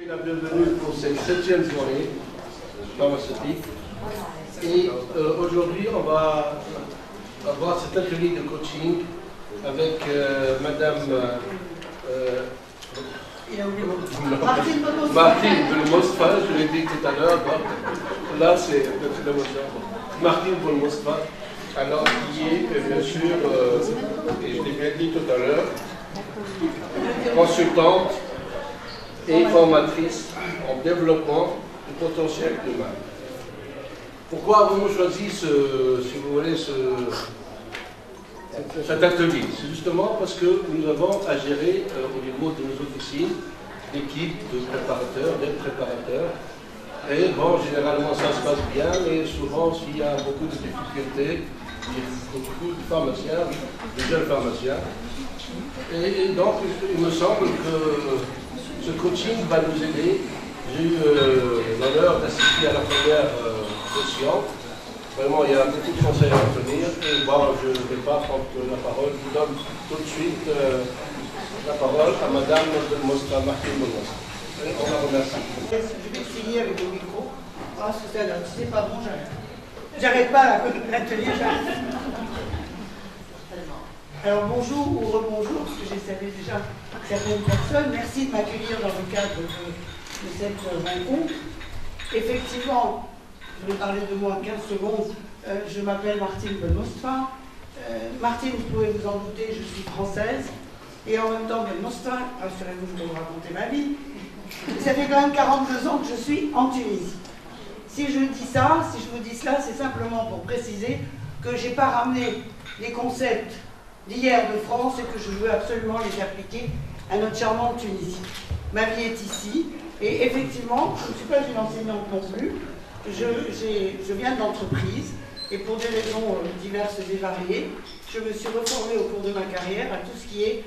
La bienvenue pour cette 7e journée pharmaceutique. Et aujourd'hui, on va avoir cet atelier de coaching avec Madame Martine Belmostra, je l'ai dit tout à l'heure. Là, c'est Martine Belmostra, alors qui est bien sûr, et je l'ai bien dit tout à l'heure, consultante et formatrice en développement du potentiel humain. Pourquoi avons-nous choisi si vous voulez, cet atelier? C'est justement parce que nous avons à gérer au niveau de nos officines l'équipe de préparateurs, d'aide préparateurs. Et bon, généralement ça se passe bien, mais souvent s'il y a beaucoup de difficultés, il y a beaucoup de pharmaciens, de jeunes pharmaciens. Et donc il me semble que ce coaching va nous aider. J'ai eu l'honneur d'assister à la première session. Vraiment, il y a beaucoup de conseils à retenir. Et bon, je ne vais pas prendre la parole. Je vous donne tout de suite la parole à Madame Belmostra, Martine Belmostra. On la remercie. Je vais essayer avec le micro. Ah, c'est pas bon, j'arrête pas l'atelier, j'arrête. Alors bonjour ou rebonjour, parce que j'ai salué déjà certaines personnes. Merci de m'accueillir dans le cadre de cette rencontre. Effectivement, je vais parler de moi en 15 secondes. Je m'appelle Martine Belmostra. Martine, vous pouvez vous en douter, je suis française. Et en même temps, Belmostra, rassurez-vous, je vais vous raconter ma vie. Ça fait quand même 42 ans que je suis en Tunisie. Si je dis ça, si je vous dis cela, c'est simplement pour préciser que je n'ai pas ramené les concepts d'hier de France et que je veux absolument les appliquer à notre charmante Tunisie. Ma vie est ici et effectivement, je ne suis pas une enseignante non plus, je viens de l'entreprise et pour des raisons diverses et variées, je me suis reformée au cours de ma carrière à tout ce qui est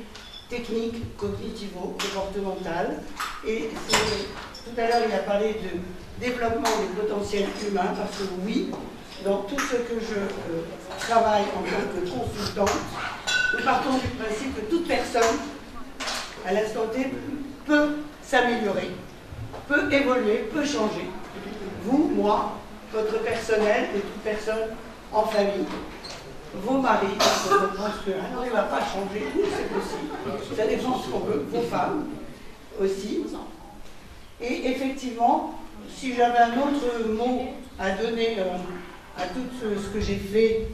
technique, cognitivo-comportementale et tout à l'heure il a parlé de développement des potentiels humains parce que oui, dans tout ce que je travaille en tant que consultante, nous partons du principe que toute personne, à l'instant T, peut s'améliorer, peut évoluer, peut changer. Vous, moi, votre personnel et toute personne en famille, vos maris, je pense qu'un homme ne va pas changer, oui, c'est possible, ça dépend de ce qu'on veut, vos femmes aussi. Et effectivement, si j'avais un autre mot à donner à tout ce que j'ai fait,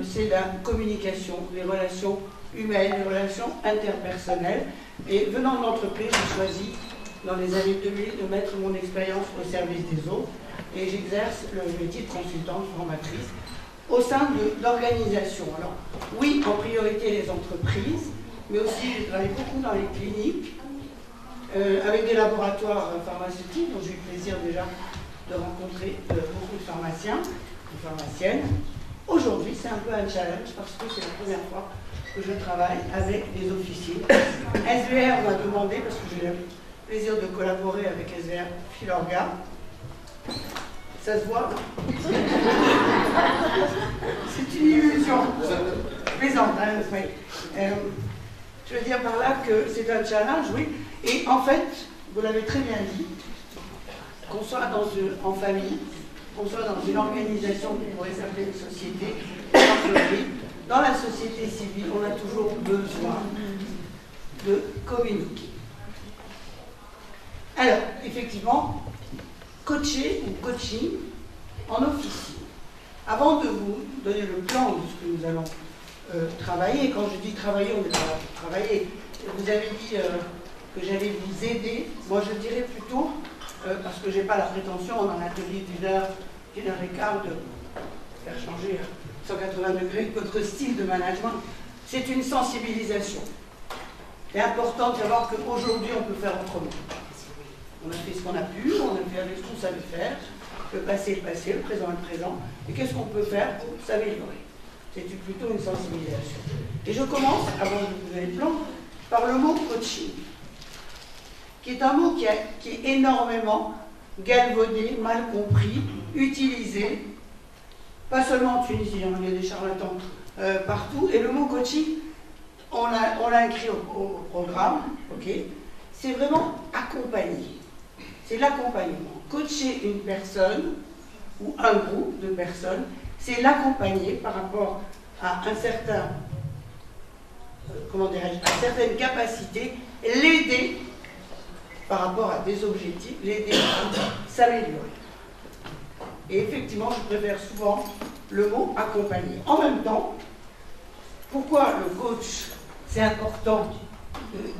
c'est la communication, les relations humaines, les relations interpersonnelles. Et venant de l'entreprise, j'ai choisi, dans les années 2000, de mettre mon expérience au service des autres. Et j'exerce le métier de consultante formatrice au sein d'organisations. Alors, oui, en priorité les entreprises, mais aussi j'ai travaillé beaucoup dans les cliniques, avec des laboratoires pharmaceutiques, dont j'ai eu le plaisir déjà de rencontrer beaucoup de pharmaciens et pharmaciennes. Aujourd'hui, c'est un peu un challenge parce que c'est la première fois que je travaille avec les officiers. SVR m'a demandé, parce que j'ai eu le plaisir de collaborer avec SVR Filorga. Ça se voit? C'est une illusion. Plaisante, hein, oui. Je veux dire par là que c'est un challenge, oui. Et en fait, vous l'avez très bien dit, qu'on soit en famille, qu'on soit dans une organisation qui pourrait s'appeler une société, dans la société civile, on a toujours besoin de communiquer. Alors, effectivement, coacher ou coaching en officine. Avant de vous donner le plan de ce que nous allons travailler, quand je dis travailler, on n'est pas là pour travailler, vous avez dit que j'allais vous aider, moi je dirais plutôt, parce que je n'ai pas la prétention en un atelier d'une heure et quart de faire changer 180 degrés votre style de management. C'est une sensibilisation. C'est important de savoir qu'aujourd'hui on peut faire autrement. On a fait ce qu'on a pu, on a fait avec ce qu'on savait faire, le passé est le passé, le présent est le présent, et qu'est-ce qu'on peut faire pour s'améliorer? C'est plutôt une sensibilisation. Et je commence, avant de vous donner le plan, par le mot coaching, qui est un mot qui est énormément galvaudé, mal compris, utilisé, pas seulement en Tunisie, il y a des charlatans partout, et le mot coaching, on l'a écrit au programme, ok, c'est vraiment accompagner. c'est l'accompagnement. Coacher une personne ou un groupe de personnes, c'est l'accompagner par rapport à un certain, à certaines capacités, l'aider par rapport à des objectifs, l'aider à s'améliorer. Et effectivement, je préfère souvent le mot accompagner. En même temps, pourquoi le coach, c'est important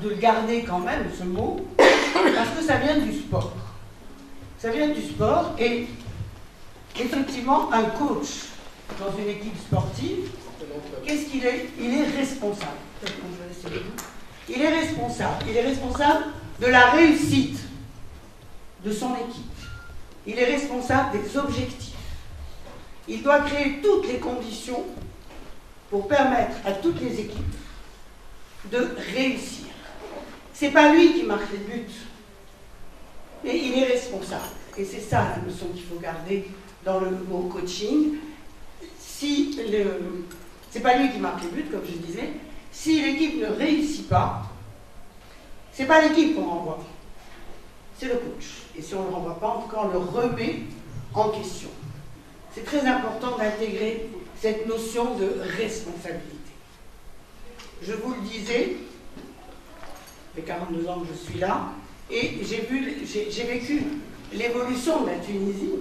de le garder quand même, ce mot? Parce que ça vient du sport. Ça vient du sport et effectivement, un coach dans une équipe sportive, qu'est-ce qu'il est? Il est responsable. Il est responsable. Il est responsable de la réussite de son équipe. Il est responsable des objectifs. Il doit créer toutes les conditions pour permettre à toutes les équipes de réussir. Ce n'est pas lui qui marque les buts, mais il est responsable. Et c'est ça la leçon qu'il faut garder dans le mot coaching. C'est pas lui qui marque les buts, comme je disais. Si l'équipe ne réussit pas, c'est pas l'équipe qu'on renvoie, c'est le coach. Et si on ne le renvoie pas, en tout cas, on le remet en question. C'est très important d'intégrer cette notion de responsabilité. Je vous le disais, ça fait 42 ans que je suis là, et j'ai vécu l'évolution de la Tunisie.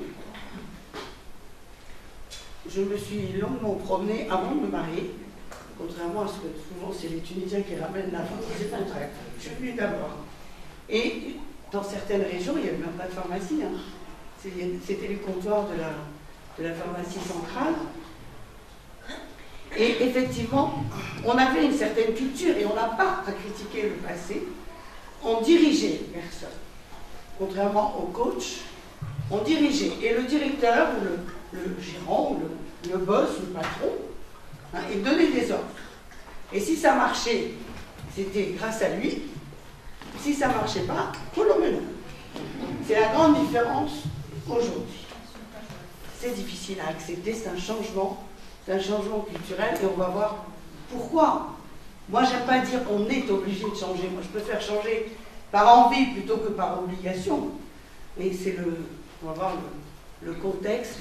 Je me suis longuement promenée avant de me marier, contrairement à ce que souvent c'est les Tunisiens qui ramènent la femme, c'est le contraire. Je suis venue d'abord. Et dans certaines régions, il n'y avait même pas de pharmacie. Hein. C'était les comptoirs de la pharmacie centrale. Et effectivement, on avait une certaine culture et on n'a pas à critiquer le passé. On dirigeait les personnes. Contrairement au coach, on dirigeait. Et le directeur, ou le gérant, ou le boss, ou le patron, hein, il donnait des ordres. Et si ça marchait, c'était grâce à lui. Si ça ne marchait pas, pour le mener. C'est la grande différence aujourd'hui. C'est difficile à accepter, c'est un changement culturel et on va voir pourquoi. Moi, j'aime pas dire qu'on est obligé de changer. Moi, je préfère changer par envie plutôt que par obligation. Mais c'est on va voir le contexte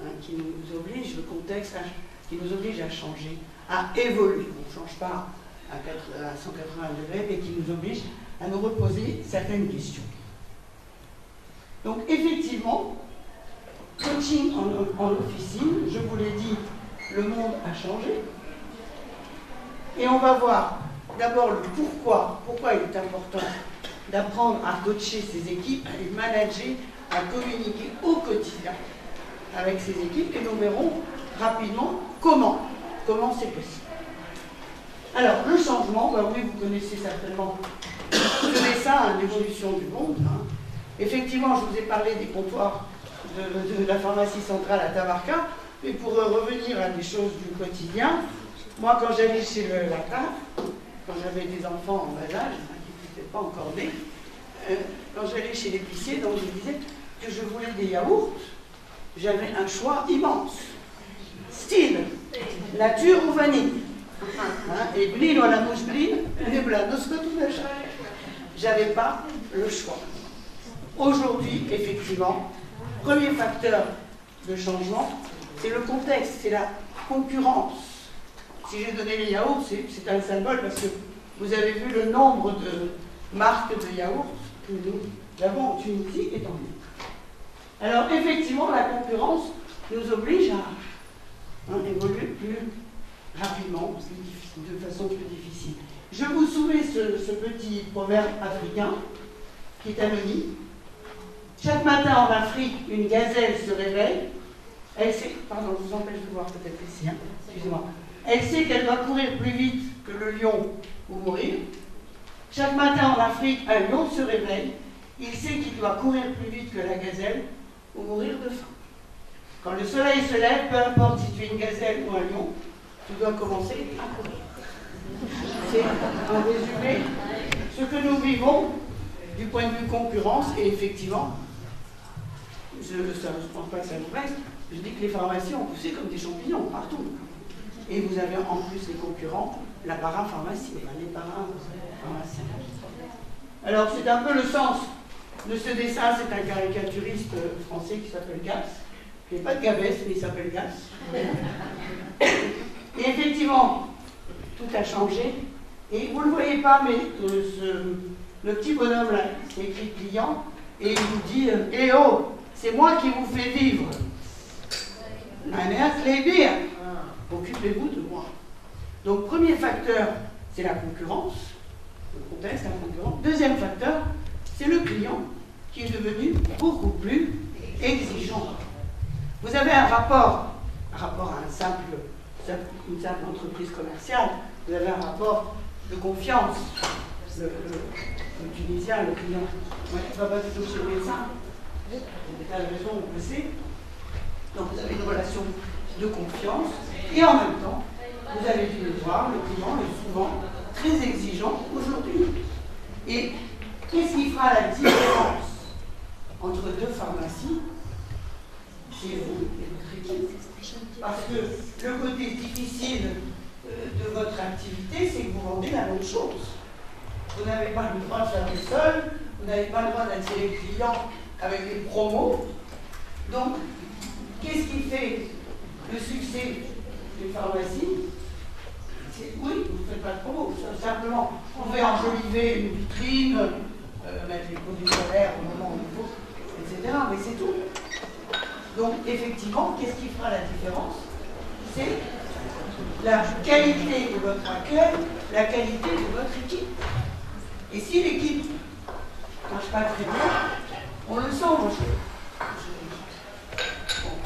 hein, qui nous oblige, qui nous oblige à changer, à évoluer. On ne change pas à 180 degrés, mais qui nous oblige à nous reposer certaines questions. Donc, effectivement, coaching en officine, je vous l'ai dit, le monde a changé. Et on va voir d'abord le pourquoi il est important d'apprendre à coacher ses équipes, à les manager, à communiquer au quotidien avec ses équipes. Et nous verrons rapidement comment c'est possible. Alors, le changement, bah oui, vous connaissez certainement le dessin, l'évolution du monde. Hein. Effectivement, je vous ai parlé des comptoirs de la pharmacie centrale à Tabarka, mais pour revenir à des choses du quotidien, moi, quand j'allais chez la CAF, quand j'avais des enfants en bas âge, qui n'étaient pas encore nés, quand j'allais chez l'épicier, donc je disais que je voulais des yaourts, j'avais un choix immense. Style, nature ou vanille. Hein, et blin ou la mouche blin, les blancs, j'avais pas le choix. Aujourd'hui, effectivement, premier facteur de changement, c'est le contexte, c'est la concurrence. Si j'ai donné les yaourts, c'est un symbole parce que vous avez vu le nombre de marques de yaourts que nous avons en Tunisie et tant mieux. Alors effectivement, la concurrence nous oblige à évoluer plus rapidement, de façon plus difficile. Je vous soumets ce petit proverbe africain qui est anonyme. Chaque matin en Afrique, une gazelle se réveille. Elle sait, pardon, je vous empêche de voir peut-être ici, hein, excusez-moi. Elle sait qu'elle doit courir plus vite que le lion ou mourir. Chaque matin en Afrique, un lion se réveille. Il sait qu'il doit courir plus vite que la gazelle ou mourir de faim. Quand le soleil se lève, peu importe si tu es une gazelle ou un lion, tu dois commencer à courir. C'est en résumé ce que nous vivons du point de vue concurrence et effectivement, je ne pense pas que ça vous reste, je dis que les pharmacies ont poussé comme des champignons partout. Et vous avez en plus les concurrents, la parapharmacie, les parapharmaciens. Alors c'est un peu le sens Ce dessin, c'est un caricaturiste français qui s'appelle Gass. Il n'est pas de Gabès, mais il s'appelle Gass. Et effectivement, tout a changé. Et vous ne le voyez pas, mais le petit bonhomme là, c'est écrit client, et il vous dit eh oh, c'est moi qui vous fais vivre. Occupez-vous de moi. Donc, premier facteur, c'est la concurrence, le contexte, la concurrence. Deuxième facteur, c'est le client qui est devenu beaucoup plus exigeant. Vous avez un rapport à une simple entreprise commerciale, vous avez un rapport de confiance. Le Tunisien, le client, ouais, il ne va pas plutôt chez le médecin. Vous avez à la maison, on le sait. Donc vous avez une relation de confiance et en même temps, vous allez le voir, le client est souvent très exigeant aujourd'hui. Et qu'est-ce qui fera la différence entre deux pharmacies? C'est vous et votre équipe. Parce que le côté difficile de votre activité, c'est que vous vendez la même chose. Vous n'avez pas le droit de faire des soldes, vous n'avez pas le droit d'attirer les clients avec des promos. Donc, qu'est-ce qui fait le succès des pharmacies? Oui, vous ne faites pas de promo, simplement, on fait enjoliver une vitrine, mettre les produits solaires au moment où il faut, etc. Mais c'est tout. Donc, effectivement, qu'est-ce qui fera la différence? C'est la qualité de votre accueil, la qualité de votre équipe. Et si l'équipe ne marche pas très bien, on le sent. Moi,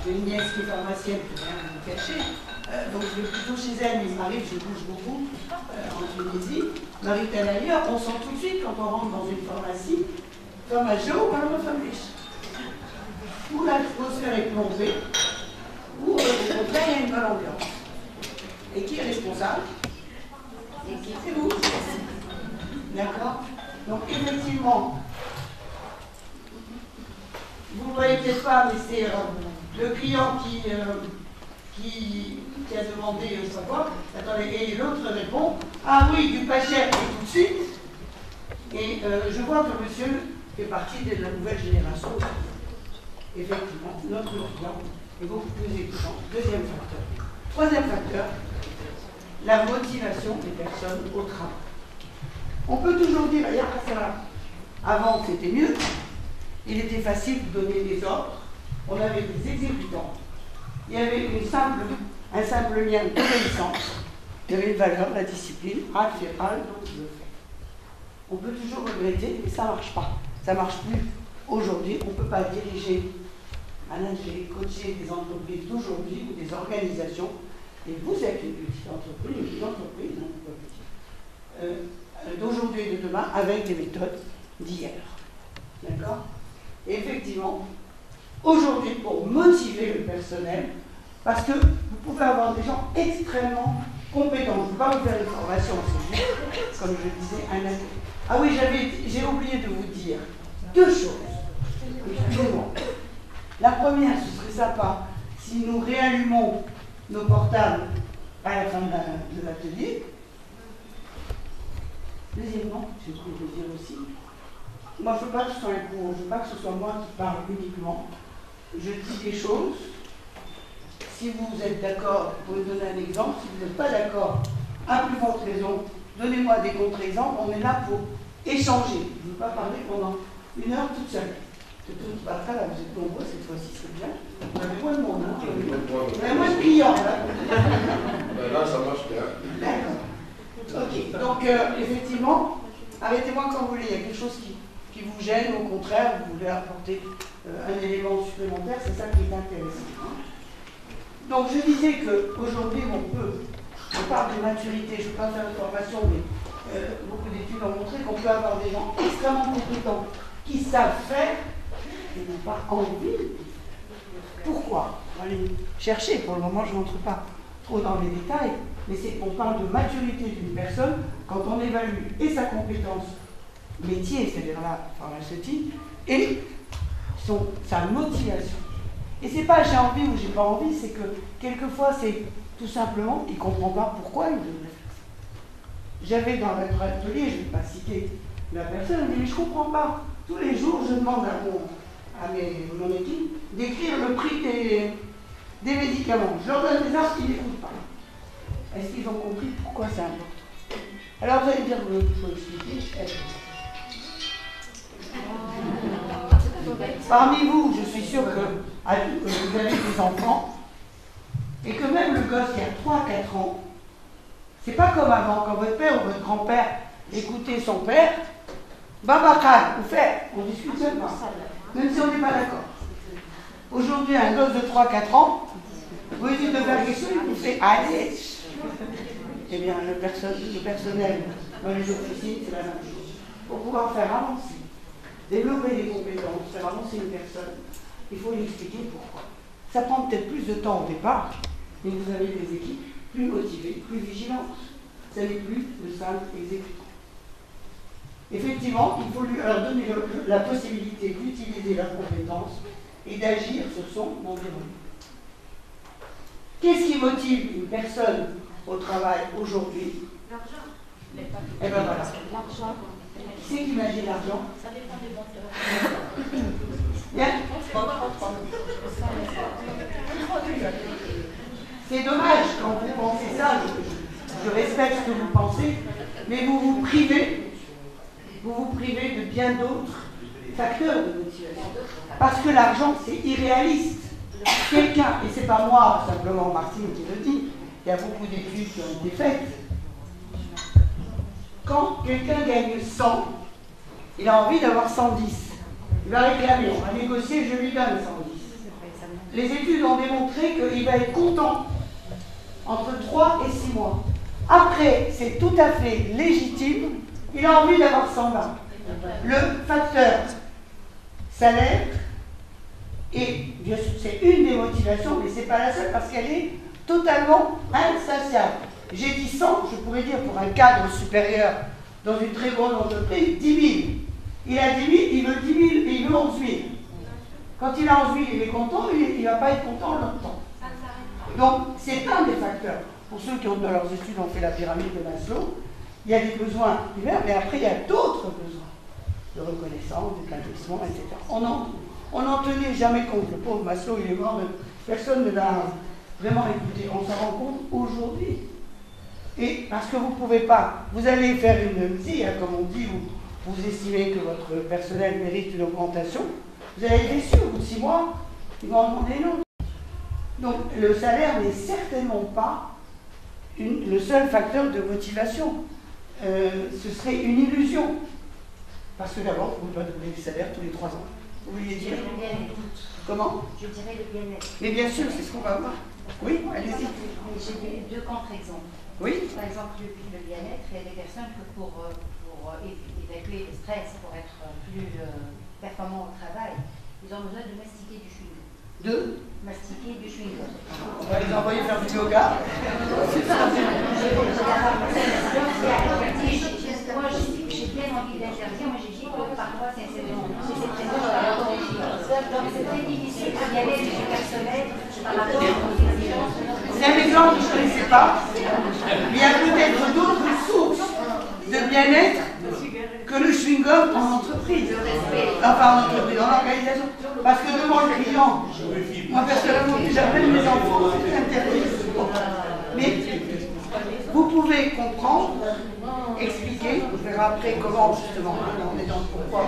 j'ai une nièce qui est pharmacienne, qui vient me cacher, donc je vais plutôt chez elle, mais il m'arrive, je bouge beaucoup en Tunisie, m'arrive-t-elle ailleurs, on sent tout de suite quand on rentre dans une pharmacie, pharmacio ou un pharmacie. Où l'atmosphère est plongée, où au contraire il y a une bonne ambiance. Et qui est responsable? C'est vous. D'accord? Donc effectivement, vous ne voyez peut-être pas, mais c'est le client qui a demandé, je ne sais pas quoi, attendez, et l'autre répond, ah oui, du pas cher, et tout de suite. Et je vois que monsieur fait partie de la nouvelle génération. Effectivement, notre client est beaucoup plus exigeant. Deuxième facteur. Troisième facteur, la motivation des personnes au travail. On peut toujours dire, regarde, ça va. Avant, c'était mieux. Il était facile de donner des ordres. On avait des exécutants. Il y avait un simple lien d'obéissance. Il y avait une valeur, la discipline. Ah, tu fais pas, donc je le fais. On peut toujours regretter, mais ça ne marche pas. Ça ne marche plus. Aujourd'hui, on ne peut pas diriger, manager, coacher des entreprises d'aujourd'hui ou des organisations. Et vous êtes une petite entreprise, d'aujourd'hui et de demain avec des méthodes d'hier. D'accord? Et effectivement, aujourd'hui, pour motiver le personnel, parce que vous pouvez avoir des gens extrêmement compétents. Je ne vais pas vous faire une formation, c'est juste, comme je disais, un atelier. Ah oui, j'ai oublié de vous dire deux choses. Excusez-moi. La première, ce serait sympa si nous réallumons nos portables à la fin de l'atelier. Deuxièmement, c'est ce que je veux dire aussi. Moi, je ne veux pas que ce soit un cours, je ne veux pas que ce soit moi qui parle uniquement. Je dis des choses. Si vous êtes d'accord, vous pouvez me donner un exemple. Si vous n'êtes pas d'accord, à plus forte raison, donnez-moi des contre-exemples. On est là pour échanger. Je ne veux pas parler pendant une heure toute seule. Là, vous êtes nombreux cette fois-ci, c'est bien. Vous avez moins de monde, hein. Vous avez moins de clients, là. Là, ça marche bien. D'accord. Ok, donc effectivement, arrêtez-moi quand vous voulez. Il y a quelque chose qui vous gêne, au contraire, vous voulez apporter un élément supplémentaire, c'est ça qui est intéressant. Hein. Donc je disais qu'aujourd'hui, on parle de maturité, je ne peux pas faire une formation, mais beaucoup d'études ont montré qu'on peut avoir des gens extrêmement compétents qui savent faire et n'ont pas envie. Pourquoi? On va aller chercher, pour le moment je n'entre pas trop dans les détails, mais on parle de maturité d'une personne quand on évalue et sa compétence métier, c'est-à-dire la pharmaceutique, et sa motivation. Et c'est pas j'ai envie ou j'ai pas envie, c'est que quelquefois c'est tout simplement, il ne comprend pas pourquoi il devrait faire ça. J'avais dans notre atelier, je ne vais pas citer la personne, elle me dit mais je ne comprends pas. tous les jours, je demande à mon équipe d'écrire le prix des médicaments. Je leur donne des arbres qu'ils n'écoutent pas. Est-ce qu'ils ont compris pourquoi c'est important? Alors vous allez dire, il faut expliquer. Parmi vous, je suis sûre que vous avez des enfants et que même le gosse qui a 3-4 ans, c'est pas comme avant, quand votre père ou votre grand-père écoutait son père, Babacar, ou faire, on discute seulement, même si on n'est pas d'accord. Aujourd'hui, un gosse de 3-4 ans, vous lui dites de faire quelque chose, il vous fait allez. Eh bien, le personnel dans les officines, c'est la même chose. Pour pouvoir faire avancer, développer des compétences, faire avancer une personne, il faut lui expliquer pourquoi. Ça prend peut-être plus de temps au départ, mais vous avez des équipes plus motivées, plus vigilantes. Ça n'est plus de simple exécutant. Effectivement, il faut leur donner la possibilité d'utiliser leurs compétences et d'agir sur son environnement. Qu'est-ce qui motive une personne au travail aujourd'hui? L'argent. Eh bien voilà. L'argent. Qui c'est qui imagine l'argent? Ça dépend des moteurs. Bien. C'est dommage quand vous pensez ça, je respecte ce que vous pensez, mais vous vous privez de bien d'autres facteurs de motivation. Parce que l'argent, c'est irréaliste. Quelqu'un, et c'est pas moi, simplement Martine qui le dit, il y a beaucoup d'études qui ont été faites. Quand quelqu'un gagne 100, il a envie d'avoir 110. Il va réclamer, on va négocier, je lui donne 110. Les études ont démontré qu'il va être content entre 3 et 6 mois. Après, c'est tout à fait légitime, il a envie d'avoir 120. Le facteur salaire, et bien sûr, c'est une des motivations, mais ce n'est pas la seule parce qu'elle est totalement insatiable. J'ai dit 100, je pourrais dire pour un cadre supérieur dans une très grande entreprise, 10 000. Il a 10 000, il veut 10 000 et il veut 11 000. Quand il a 11 000, il est content, il ne va pas être content longtemps. Donc, c'est un des facteurs. Pour ceux qui ont, dans leurs études, ont fait la pyramide de Maslow, il y a des besoins divers, mais après, il y a d'autres besoins de reconnaissance, d'établissement, etc. On n'en tenait jamais compte. Le pauvre Maslow, il est mort, personne ne l'a vraiment écouté. On s'en rend compte aujourd'hui. Et parce que vous ne pouvez pas, vous allez faire une psy, comme on dit, vous estimez que votre personnel mérite une augmentation, vous allez être déçu au bout de 6 mois, ils vont en demander une autre. Donc le salaire n'est certainement pas le seul facteur de motivation. Ce serait une illusion. Parce que d'abord, vous ne pouvez pas doubler le salaire tous les 3 ans. Vous vouliez dire le bien-être. Comment? Je dirais le bien-être. Mais bien sûr, c'est ce qu'on va voir. Oui, allez-y. J'ai 2 contre-exemples. Oui. Par exemple, le bien-être, il y a des personnes que pour évacuer le stress, pour être plus performant au travail, ils ont besoin de mastiquer du chewing-gum. De mastiquer du chewing-gum. On va les envoyer faire du yoga. Moi, j'ai bien envie d'interdire, mais j'ai dit que parfois, c'est très donc c'est très difficile d'y aller avec le personnel par rapport aux exigences. C'est un exemple que je ne connaissais pas. Il y a peut-être d'autres sources de bien-être que le chewing-gum en entreprise. Enfin, en entreprise, en organisation. Parce que devant le client, moi personnellement, j'appelle mes enfants, c'est interdit. Mais vous pouvez comprendre, expliquer, on verra après comment justement, on est dans le pourquoi.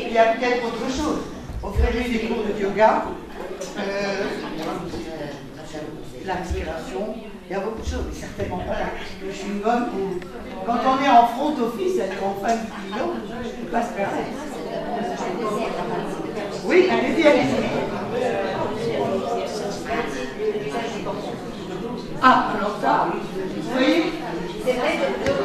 Il y a peut-être autre chose. Offrez-lui des cours de yoga, la respiration, il y a beaucoup de choses, mais certainement pas le chewing-gum. Quand on est en front office, c'est-à-dire en face du client, on ne peut pas se permettre. Oui, allez-y, allez-y. Ah, alors ça, vous voyez? C'est vrai qu'on peut être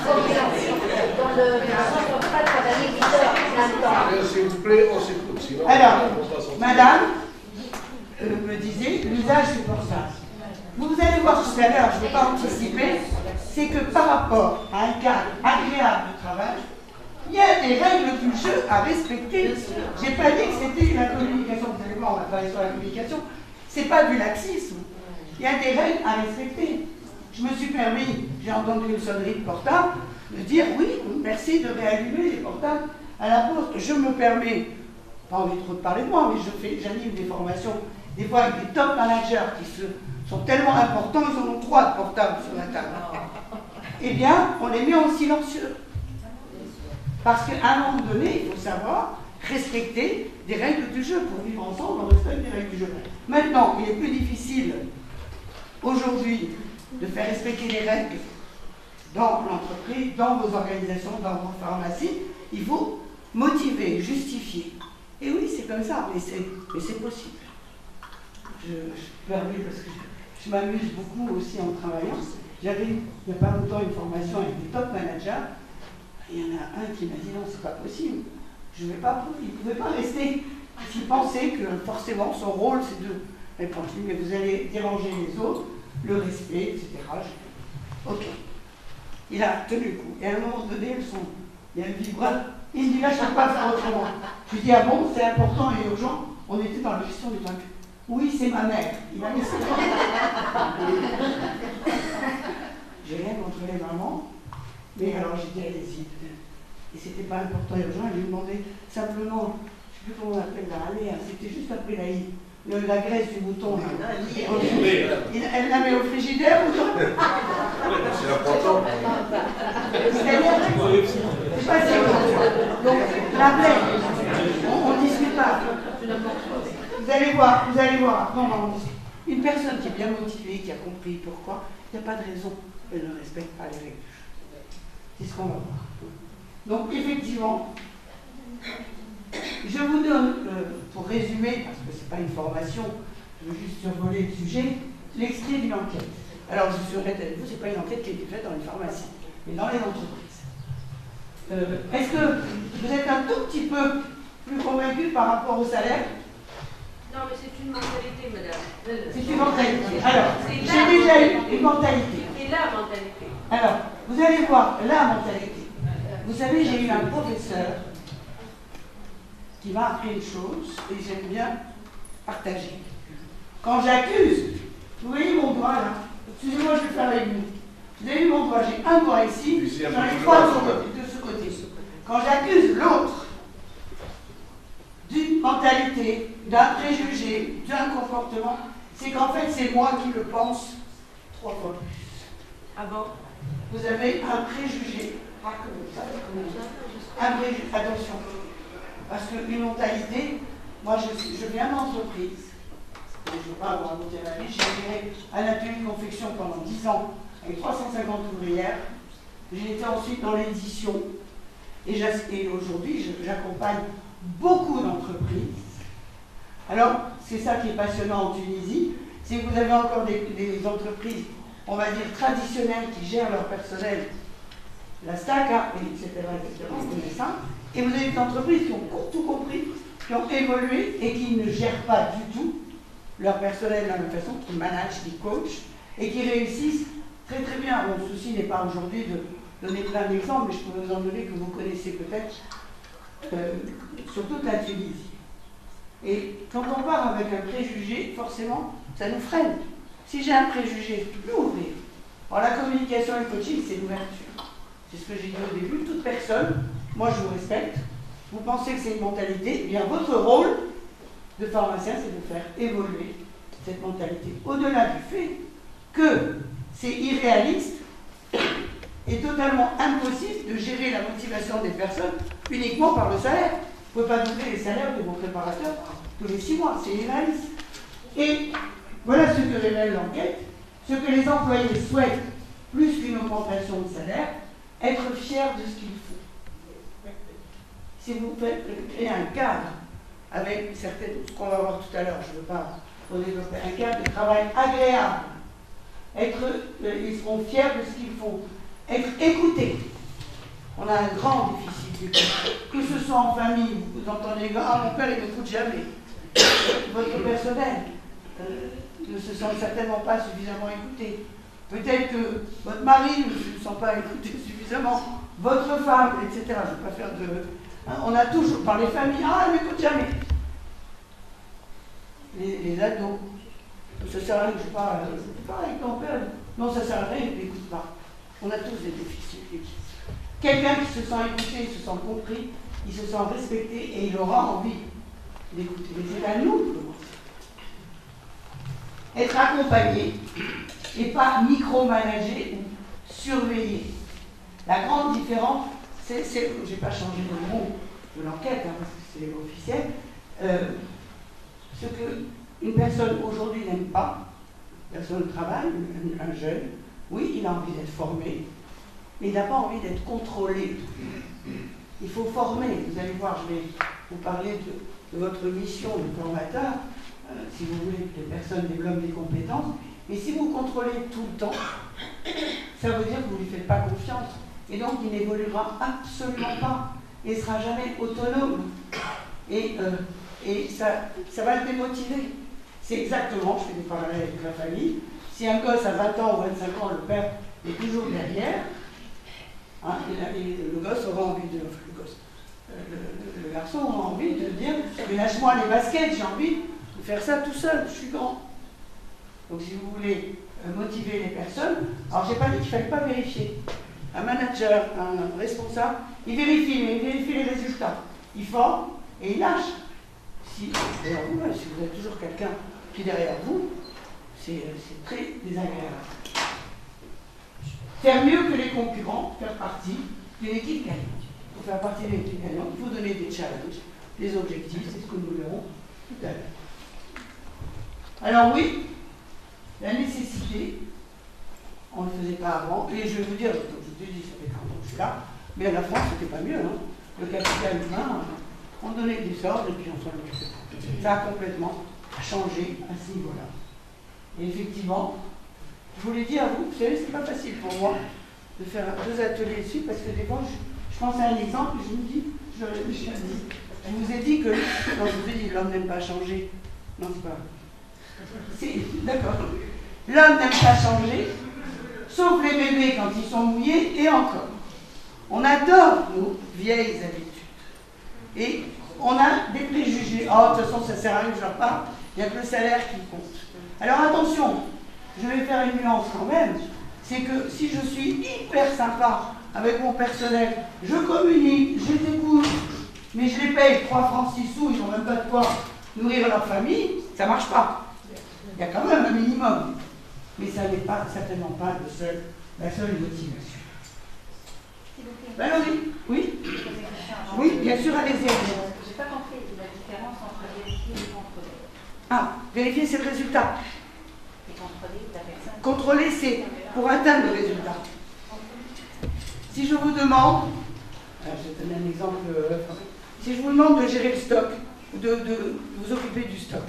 dans le sens où on ne peut pas travailler 8 heures en même temps. S'il vous plaît, on s'écoute. Sinon, alors, madame me disait, l'usage du portable. Vous allez voir tout à l'heure, je ne vais pas anticiper, c'est que par rapport à un cadre agréable de travail, il y a des règles du jeu à respecter. Je n'ai pas dit que c'était la communication. Vous allez voir, on va travailler sur la communication. Ce n'est pas du laxisme. Il y a des règles à respecter. Je me suis permis, j'ai entendu une sonnerie de portable, de dire oui, merci de réallumer les portables à la poste. Je me permets, pas envie trop de parler de moi, mais j'anime des formations, des fois avec des top managers qui sont tellement importants, ils en ont 3 de portables sur la table. Eh bien, on les met en silencieux. Parce qu'à un moment donné, il faut savoir respecter des règles du jeu. Pour vivre ensemble, on respecte des règles du jeu. Maintenant, il est plus difficile aujourd'hui de faire respecter les règles dans l'entreprise, dans vos organisations, dans vos pharmacies. Il faut motiver, justifier. Et oui, c'est comme ça, mais c'est possible. Je permets parce que je m'amuse beaucoup aussi en travaillant. J'avais il n'y a pas longtemps une formation avec des top managers. Il y en a un qui m'a dit non, c'est pas possible. Je vais pas, il ne pouvait pas rester. Il pensait que forcément son rôle c'est de répondre, mais vous allez déranger les autres, le respect, etc. Ok. Il a tenu le coup. Et à un moment donné, il y a un vibreur. Il me dit là, je ne peux pas faire autrement. Je lui dis ah bon, c'est important et urgent. On était dans la gestion du truc. Oui, c'est ma mère. Il m'a laissé. J'ai rien contre les mamans. Mais alors j'ai dit allez-y. Et c'était pas important et urgent. Il lui demandait simplement, je ne sais plus comment on appelle là, allez, c'était juste après la graisse du mouton. Là. Elle la met au frigidaire ou non? C'est important. C'est pas si important. Donc la blague, on ne discute pas. Vous allez voir, non, une personne qui est bien motivée, qui a compris pourquoi, il n'y a pas de raison qu'elle ne respecte pas les règles. C'est ce qu'on va voir. Donc effectivement, je vous donne, pour résumer, parce que ce n'est pas une formation, je veux juste survoler le sujet, l'extrait d'une enquête. Alors je suis honnête avec vous, ce n'est pas une enquête qui a été faite dans une pharmacie, mais dans les entreprises. Est-ce que vous êtes un tout petit peu plus convaincu par rapport au salaire? Non, mais c'est une mentalité, madame. C'est une mentalité. Alors, j'ai déjà eu une mentalité. C'est la mentalité. Alors, vous allez voir la mentalité. Vous savez, j'ai eu un professeur qui m'a appris une chose et j'aime bien partager. Quand j'accuse, vous voyez mon doigt là, excusez-moi, je vais faire avec vous. Vous avez vu mon doigt, j'ai un doigt ici, j'en ai 3 de ce côté. Quand j'accuse l'autre d'une mentalité, d'un préjugé, d'un comportement, c'est qu'en fait c'est moi qui le pense 3 fois plus. Ah bon? Vous avez un préjugé, pas comme ça, un préjugé, attention, parce qu'une mentalité, moi je viens d'entreprise, je ne veux pas vous raconter ma vie, j'ai géré un atelier de confection pendant 10 ans avec 350 ouvrières, j'ai été ensuite dans l'édition, et aujourd'hui j'accompagne beaucoup d'entreprises. Alors, c'est ça qui est passionnant en Tunisie, c'est que vous avez encore des entreprises, on va dire traditionnelles, qui gèrent leur personnel, la STACA, etc., on connaît ça, et vous avez des entreprises qui ont tout compris, qui ont évolué et qui ne gèrent pas du tout leur personnel de la même façon, qui managent, qui coachent, et qui réussissent très très bien. Mon souci n'est pas aujourd'hui de donner plein d'exemples, mais je peux vous en donner que vous connaissez peut-être, sur toute la Tunisie. Et quand on part avec un préjugé, forcément, ça nous freine. Si j'ai un préjugé, je ne peux plus ouvrir. Alors la communication et le coaching, c'est l'ouverture. C'est ce que j'ai dit au début. Toute personne, moi je vous respecte, vous pensez que c'est une mentalité, eh bien votre rôle de pharmacien, c'est de faire évoluer cette mentalité. Au-delà du fait que c'est irréaliste et totalement impossible de gérer la motivation des personnes uniquement par le salaire. Vous ne pouvez pas doubler les salaires de vos préparateurs tous les 6 mois, c'est irréaliste. Et voilà ce que révèle l'enquête. Ce que les employés souhaitent, plus qu'une augmentation de salaire, être fiers de ce qu'ils font. Si vous faites créer un cadre avec certaines, ce qu'on va voir tout à l'heure, je ne veux pas développer, un cadre de travail agréable, ils seront fiers de ce qu'ils font, être écoutés. On a un grand déficit d'écoute. Que ce soit en famille, vous entendez, ah mon père il ne m'écoute jamais. Votre personnel ne se sent certainement pas suffisamment écouté. Peut-être que votre mari ne se sent pas écouté suffisamment, votre femme, etc. Je ne vais pas faire de... On a toujours, par les familles, ah elle ne m'écoute jamais. Les ados, ça sert à rien que je parle, avec ton père, non ça sert à rien, il ne m'écoute pas. On a tous des déficits. Quelqu'un qui se sent écouté, se sent compris, il se sent respecté et il aura envie d'écouter. Mais c'est à nous de commencer. Être accompagné et pas micromanager ou surveiller. La grande différence, je n'ai pas changé le mot de l'enquête, hein, parce que c'est officiel, ce qu'une personne aujourd'hui n'aime pas, une personne de travail, un jeune, oui, il a envie d'être formé, mais il n'a pas envie d'être contrôlé. Il faut former. Vous allez voir, je vais vous parler de votre mission de formateur, si vous voulez que les personnes développent des compétences. Mais si vous contrôlez tout le temps, ça veut dire que vous ne lui faites pas confiance. Et donc, il n'évoluera absolument pas. Il ne sera jamais autonome. Et ça va le démotiver. C'est exactement, je fais des parallèles avec la famille. Si un gosse à 20 ans ou 25 ans, le père est toujours derrière, hein, et le gosse aura envie de... Le garçon aura envie de dire « Mais lâche-moi les baskets, j'ai envie de faire ça tout seul, je suis grand. » Donc si vous voulez motiver les personnes, alors j'ai pas dit qu'il ne fallait pas vérifier. Un manager, un responsable, il vérifie, mais il vérifie les résultats. Il forme et il lâche. Si vous avez toujours quelqu'un qui est derrière vous, c'est très désagréable. Faire mieux que les concurrents, faire partie d'une équipe gagnante. Pour faire partie d'une équipe gagnante, il faut donner des challenges, des objectifs, c'est ce que nous verrons tout à l'heure. Alors oui, la nécessité, on ne le faisait pas avant, et je vais vous dire, comme je vous ai dit, ça fait 40 ans que je suis là, mais à la France, c'était pas mieux. Hein. Le capital humain, on donnait des ordres et puis on s'en occupait. Ça a complètement changé à ce niveau-là. Et effectivement, je vous l'ai dit à vous, vous savez, c'est pas facile pour moi de faire 2 ateliers dessus, parce que des fois, je pense à un exemple, et je me dis, je vous ai dit que, non, je vous ai dit, l'homme n'aime pas changer. Non, c'est pas vrai. D'accord. L'homme n'aime pas changer, sauf les bébés quand ils sont mouillés, et encore. On adore nos vieilles habitudes. Et on a des préjugés. Oh, de toute façon, ça ne sert à rien que je leur parle, il n'y a que le salaire qui compte. Alors attention, je vais faire une nuance quand même, c'est que si je suis hyper sympa avec mon personnel, je communique, je les écoute, mais je les paye 3 francs 6 sous, ils n'ont même pas de quoi nourrir leur famille, ça ne marche pas. Il y a quand même un minimum. Mais ça n'est pas, certainement pas la seule motivation. Valérie, oui? Oui, bien sûr, allez-y. Je n'ai pas compris la différence entre vérifier et contrôler. Ah, vérifier, c'est le résultat. Et contrôler la personne. Contrôler, c'est pour atteindre le résultat. Si je vous demande, je vais donner un exemple, si je vous demande de gérer le stock, de vous occuper du stock,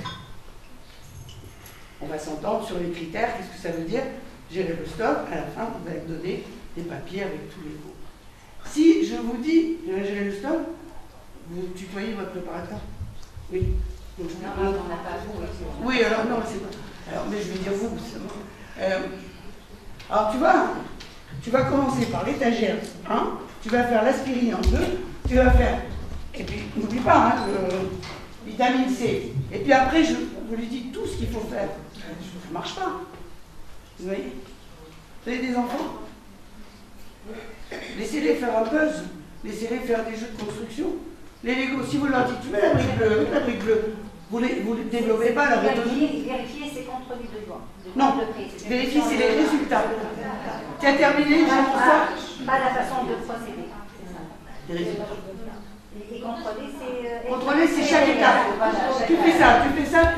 on va s'entendre sur les critères, qu'est-ce que ça veut dire, gérer le stock, à la fin, vous allez me donner des papiers avec tous les mots. Si je vous dis, je vais gérer le stock, vous tutoyez votre préparateur. Oui. Non, on n'a pas vous. Oui, alors non, c'est pas. Alors, mais je vais dire vous, alors tu vas commencer par l'étagère 1, tu vas faire l'aspirine en 2, tu vas faire, et puis n'oublie pas, hein, vitamine C, et puis après je vous lui dis tout ce qu'il faut faire. Ça ne marche pas. Vous voyez? Vous avez des enfants? Laissez-les faire un puzzle, laissez-les faire des jeux de construction. Les Lego, si vous leur dites, tu mets la brique bleue, vous ne développez pas la autonomie. Vérifier, c'est contrôler de loi. Non, vérifier, c'est les résultats. Tu as terminé, j'ai mon ça. Pas la façon de procéder. Les résultats. Et contrôler, c'est... Contrôler, c'est chaque étape. Tu fais ça,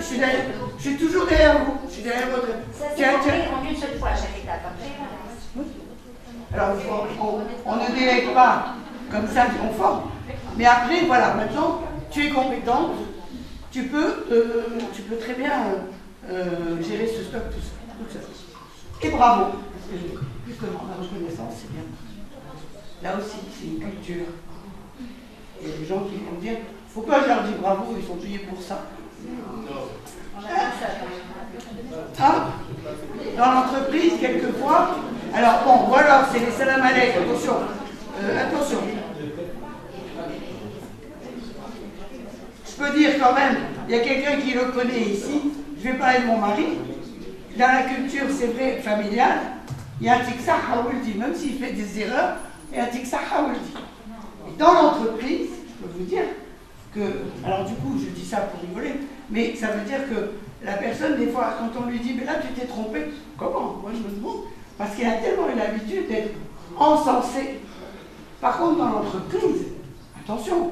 je suis toujours derrière vous. Je suis derrière votre... Ça, c'est contrôler en une seule fois chaque étape. Alors, on ne délègue pas comme ça, on forme. Mais après, voilà, maintenant, tu es compétente, tu peux très bien gérer ce stock tout seul. Et bravo, parce que justement, la reconnaissance, c'est bien. Là aussi, c'est une culture. Il y a des gens qui vont dire, pourquoi je leur dis bravo, ils sont payés pour ça. Ah, dans l'entreprise, quelquefois, alors bon, voilà, c'est les salam alek, attention, attention. Je peux dire quand même, il y a quelqu'un qui le connaît ici, je vais parler de mon mari, dans la culture, c'est vrai, familiale, il y a un tiksa haouldi, même s'il fait des erreurs, il y a un tiksa haouldi. Et dans l'entreprise, peux vous dire que, alors du coup, je dis ça pour rigoler, mais ça veut dire que la personne, des fois, quand on lui dit, mais là, tu t'es trompé, comment? Moi, je me demande, parce qu'il a tellement eu l'habitude d'être encensé. Par contre, dans l'entreprise, attention,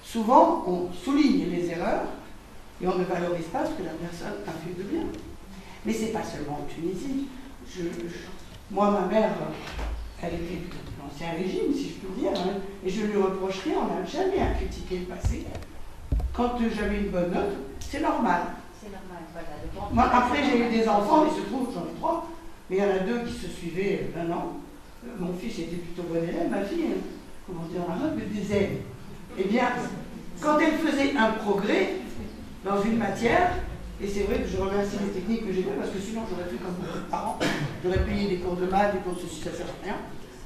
souvent, on souligne les erreurs et on ne valorise pas ce que la personne a fait de bien. Mais ce n'est pas seulement en Tunisie. Moi, ma mère, elle était de l'ancien régime, si je peux dire, hein, et je lui reproche rien, on n'a jamais à critiquer le passé. Quand j'avais une bonne note, c'est normal. C'est normal, voilà. Moi, après, j'ai eu des enfants, il se trouve, j'en ai 3, mais il y en a 2 qui se suivaient d'un an. Mon fils était plutôt bon élève, ma fille, comment dire en arabe, des ailes. Eh bien, quand elle faisait un progrès dans une matière, et c'est vrai que je remercie les techniques que j'ai fait, parce que sinon j'aurais fait comme beaucoup de parents, j'aurais payé des cours de maths, des cours de ceci, ça sert à rien.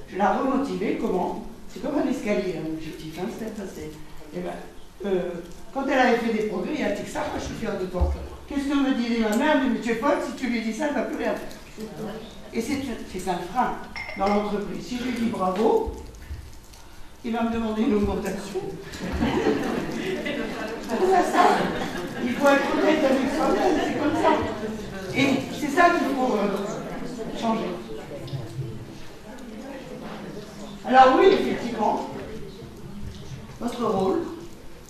Je l'ai remotivée, comment? C'est comme un escalier, un objectif, hein, et ben, quand elle avait fait des progrès, il a dit que ça, moi je suis fière de toi. Qu'est-ce que me disait ma mère? Mais tu es folle, si tu lui dis ça, elle ne va plus rien faire. Et c'est un frein dans l'entreprise. Si je lui dis bravo, il va me demander une augmentation. C'est ça. Il faut être honnête avec soi-même, c'est comme ça. Et c'est ça qu'il faut changer. Alors oui, effectivement, votre rôle,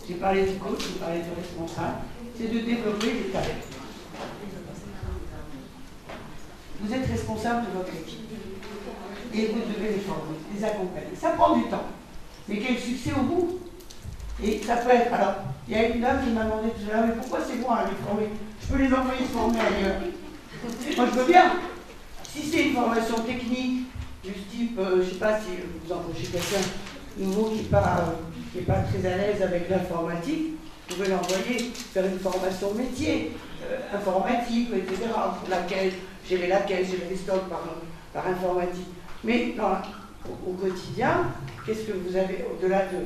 j'ai parlé du coach, j'ai parlé du responsable, c'est de développer les talents. Vous êtes responsable de votre équipe. Et vous devez les former, les accompagner. Ça prend du temps. Mais quel succès au bout? Et ça peut être... Alors, il y a une dame qui m'a demandé tout à l'heure, mais pourquoi c'est moi à les former? Je peux les envoyer se former ailleurs. Moi, je veux bien. Si c'est une formation technique, du type, je ne sais pas si vous embauchez quelqu'un nouveau qui n'est pas très à l'aise avec l'informatique, vous pouvez l'envoyer faire une formation métier, informatique, etc., pour laquelle, gérer les stocks par informatique. Mais au quotidien, qu'est-ce que vous avez au-delà de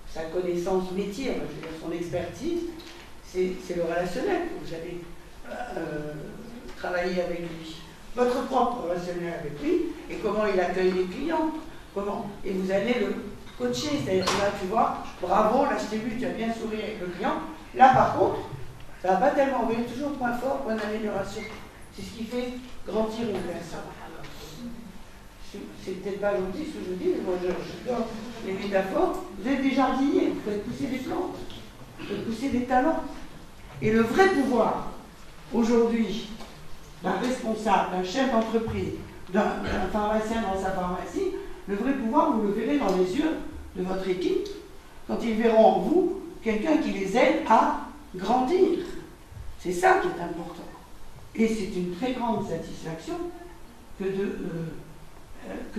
sa connaissance métier, je veux dire son expertise, c'est le relationnel. Vous allez travailler avec lui, votre propre relationnel avec lui, et comment il accueille les clients, et vous allez le coacher, c'est-à-dire là tu vois, bravo, là je t'ai vu, tu as bien souri avec le client. Là par contre, ça va pas tellement, vous voyez, toujours point fort, point d'amélioration. C'est ce qui fait grandir une personne. C'est peut-être pas gentil ce que je dis, mais moi j'adore les métaphores. Vous êtes des jardiniers, vous faites pousser des plantes, vous faites pousser des talents. Et le vrai pouvoir, aujourd'hui, d'un responsable, d'un chef d'entreprise, d'un pharmacien dans sa pharmacie, le vrai pouvoir, vous le verrez dans les yeux de votre équipe, quand ils verront en vous quelqu'un qui les aide à grandir. C'est ça qui est important. Et c'est une très grande satisfaction que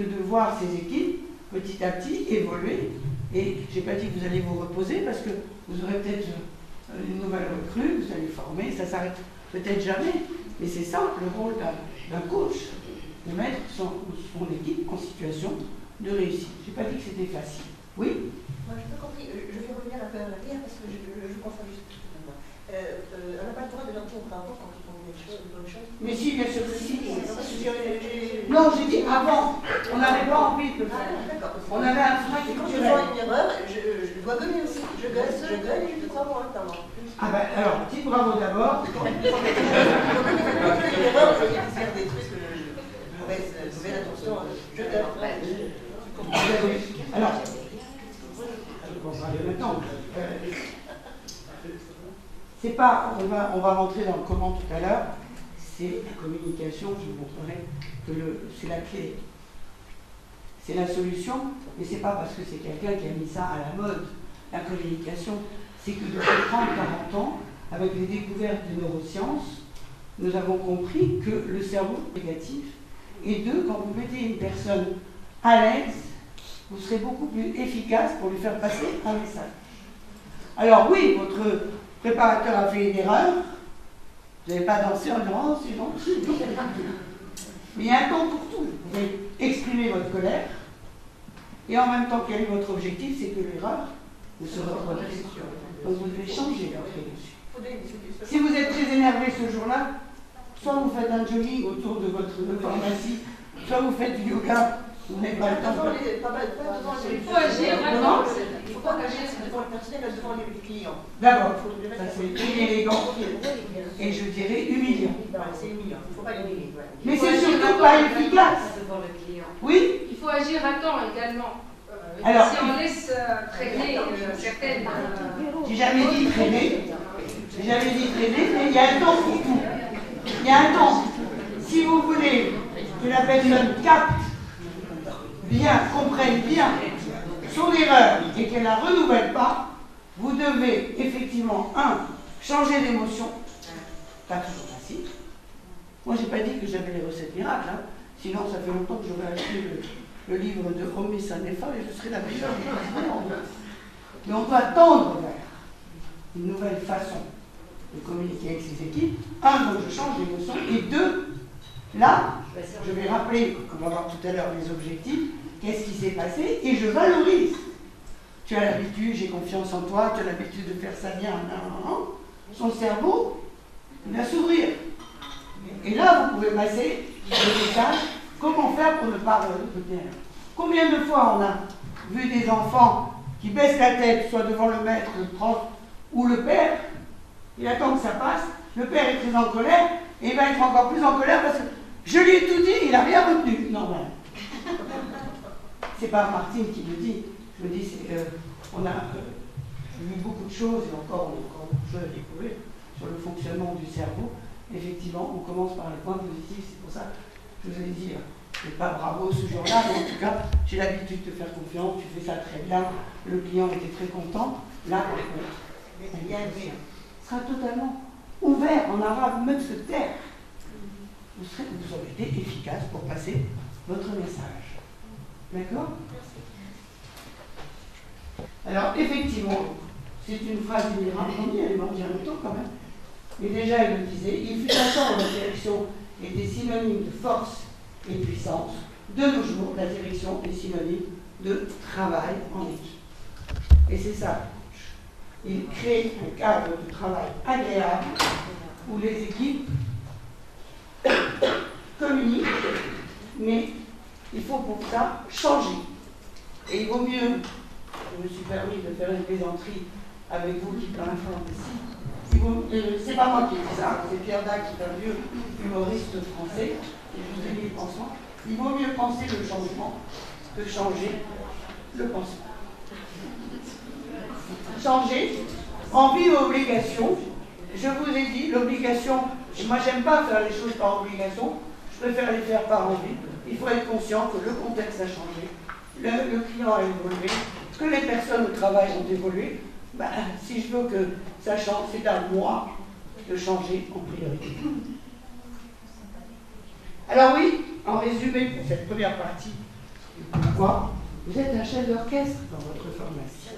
de voir ces équipes petit à petit évoluer. Et je n'ai pas dit que vous allez vous reposer parce que vous aurez peut-être une nouvelle recrue, vous allez former, ça s'arrête peut-être jamais. Mais c'est ça le rôle d'un coach, de mettre son équipe en situation de réussite. Je n'ai pas dit que c'était facile. Oui? Moi, je n'ai pas compris. Je vais revenir un peu en arrière parce que je confonds juste. On n'a pas le droit de leur dire bravo quand ils font une bonne chose. Mais si, bien sûr que si. Non, j'ai dit avant. On n'avait pas envie de le faire. On avait un frein Et quand je culturel. fais une erreur, je dois gueuler aussi. Je gueule et je ne crois pas entendre. Ah ben alors, dites bravo d'abord. Quand je fais une erreur, je vais faire des trucs mauvaise intention. Je gueule. Alors, on va aller maintenant. C'est pas, on va rentrer dans le comment tout à l'heure. C'est la communication, je vous montrerai que c'est la clé. C'est la solution, mais c'est pas parce que c'est quelqu'un qui a mis ça à la mode, la communication. C'est que depuis 30-40 ans, avec les découvertes des neurosciences, nous avons compris que le cerveau est négatif. Et deux, quand vous mettez une personne à l'aise, vous serez beaucoup plus efficace pour lui faire passer un message. Alors oui, votre préparateur a fait une erreur, vous n'avez pas dansé en disant « oh, c'est gentil ». Mais il y a un temps pour tout. Vous pouvez exprimer votre colère, et en même temps, quel est votre objectif? C'est que l'erreur ne se reproduise. Donc vous devez changer votre émotion. Si vous êtes très énervé ce jour-là, soit vous faites un jogging autour de votre pharmacie, soit vous faites du yoga Vous n'avez pas le temps. Il faut agir maintenant. Il ne faut pas agir devant le personnel, mais devant les clients. D'abord, ça c'est élégant et je dirais humiliant. C'est humiliant, il ne faut pas l'humilier. Mais c'est surtout pas efficace. Devant le client. Oui. Il faut agir à temps également. Alors, si on laisse traîner certaines. J'ai jamais dit traîner. J'ai jamais dit traîner, mais il y a un temps pour tout. Il y a un temps. Si vous voulez que la personne capte bien, comprenne bien son erreur et qu'elle ne la renouvelle pas, vous devez effectivement, changer d'émotion. Pas toujours facile. Moi, j'ai pas dit que j'avais les recettes miracles, hein. Sinon ça fait longtemps que j'aurais acheté le livre de Romy Sanefa et je serais la meilleure du monde. Mais on doit tendre vers une nouvelle façon de communiquer avec ses équipes. Donc je change d'émotion. Et 2, là, je vais rappeler, on va voir tout à l'heure les objectifs, qu'est-ce qui s'est passé, et je valorise. Tu as l'habitude, j'ai confiance en toi, tu as l'habitude de faire ça bien, son cerveau, il va s'ouvrir. Et là, vous pouvez passer le message, comment faire pour ne pas retenir. Combien de fois on a vu des enfants qui baissent la tête, soit devant le maître, le prof ou le père, il attend que ça passe, le père est très en colère, et il va être encore plus en colère parce que je lui ai tout dit, il n'a rien retenu. Normal. C'est pas Martine qui le dit, je me dis, on a vu beaucoup de choses, et encore beaucoup de choses à découvrir sur le fonctionnement du cerveau. Effectivement, on commence par les points positifs, c'est pour ça que je vous ai dit, je n'ai pas bravo ce jour-là, mais en tout cas, j'ai l'habitude de te faire confiance, tu fais ça très bien, le client était très content. Là, par contre, il sera totalement ouvert, en arabe, même se taire. Vous aurez été efficace pour passer votre message. D'accord? Alors, effectivement, c'est une phrase inérable, elle m'en dit un longtemps quand même. Mais déjà, elle me disait, il fut un temps où la direction était synonyme de force et de puissance. De nos jours, la direction est synonyme de travail en équipe. Et c'est ça. Il crée un cadre de travail agréable où les équipes communiquent, mais il faut pour ça changer. Et il vaut mieux, je me suis permis de faire une plaisanterie avec vous qui parlez ici. C'est pas moi qui dis ça, c'est Pierre Dac qui est un vieux humoriste français, et je vous ai mis le pansement. Il vaut mieux penser le changement que changer le pansement. Changer, envie ou obligation. Je vous ai dit, l'obligation, moi j'aime pas faire les choses par obligation, je préfère les faire par envie. Il faut être conscient que le contexte a changé, le client a évolué, que les personnes au travail ont évolué. Si je veux que ça change, c'est à moi de changer en priorité. Alors oui, en résumé, pour cette première partie, pourquoi vous êtes un chef d'orchestre dans votre pharmacie.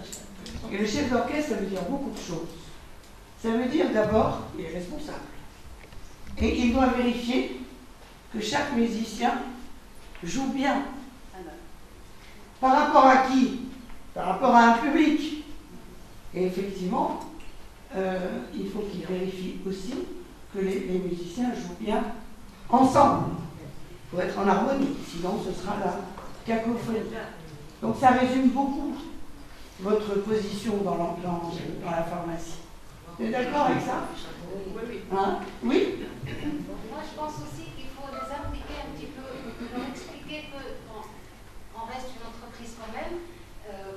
Et le chef d'orchestre, ça veut dire beaucoup de choses. Ça veut dire d'abord, il est responsable. Et il doit vérifier que chaque musicien joue bien. Par rapport à qui? Par rapport à un public. Et effectivement, il faut qu'il vérifie aussi que les musiciens jouent bien ensemble, pour être en harmonie, sinon ce sera la cacophonie. Donc ça résume beaucoup votre position dans la pharmacie. Vous êtes d'accord avec ça? Oui. Hein? Oui? Moi, je pense aussi qu'il faut les impliquer un petit peu, leur expliquer qu'on reste une entreprise quand même,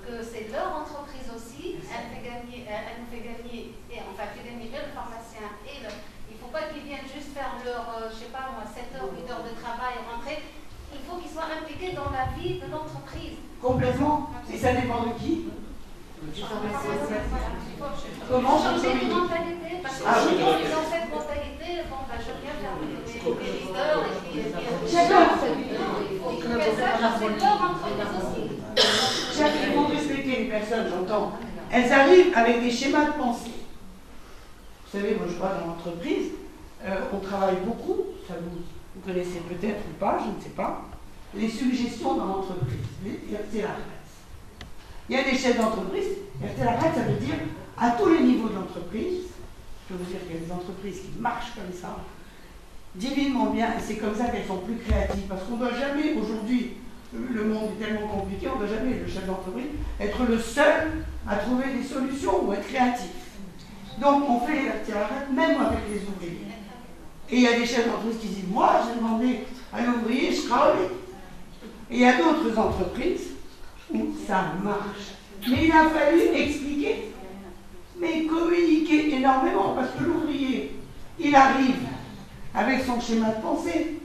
que c'est leur entreprise aussi, elle nous fait gagner, et enfin fait gagner le pharmacien et il ne faut pas qu'ils viennent juste faire leur, je sais pas moi, 7 heures, 8 heures de travail et rentrer. Il faut qu'ils soient impliqués dans la vie de l'entreprise. Complètement. Et ça dépend de qui? Comment changer de mentalité? Parce que si ils ont cette mentalité, bon, je viens faire des leaders et puis chacun. Il faut que ça, c'est leur entreprise aussi. Chacun, il faut respecter les personnes, j'entends. Elles arrivent avec des schémas de pensée. Vous savez, moi je vois dans l'entreprise, on travaille beaucoup, ça vous connaissez peut-être ou pas, je ne sais pas, les suggestions dans l'entreprise, les RT-la-retraite. Il y a des chefs d'entreprise, RT-la-retraite, ça veut dire à tous les niveaux de l'entreprise. Je peux vous dire qu'il y a des entreprises qui marchent comme ça, divinement bien, et c'est comme ça qu'elles sont plus créatives, parce qu'on ne doit jamais aujourd'hui le monde est tellement compliqué, on ne va jamais, le chef d'entreprise, être le seul à trouver des solutions ou être créatif. Donc on fait la tirage, même avec les ouvriers. Et il y a des chefs d'entreprise qui disent, moi j'ai demandé à l'ouvrier, je travaille. Et il y a d'autres entreprises où ça marche. Mais il a fallu expliquer, mais communiquer énormément, parce que l'ouvrier, il arrive avec son schéma de pensée.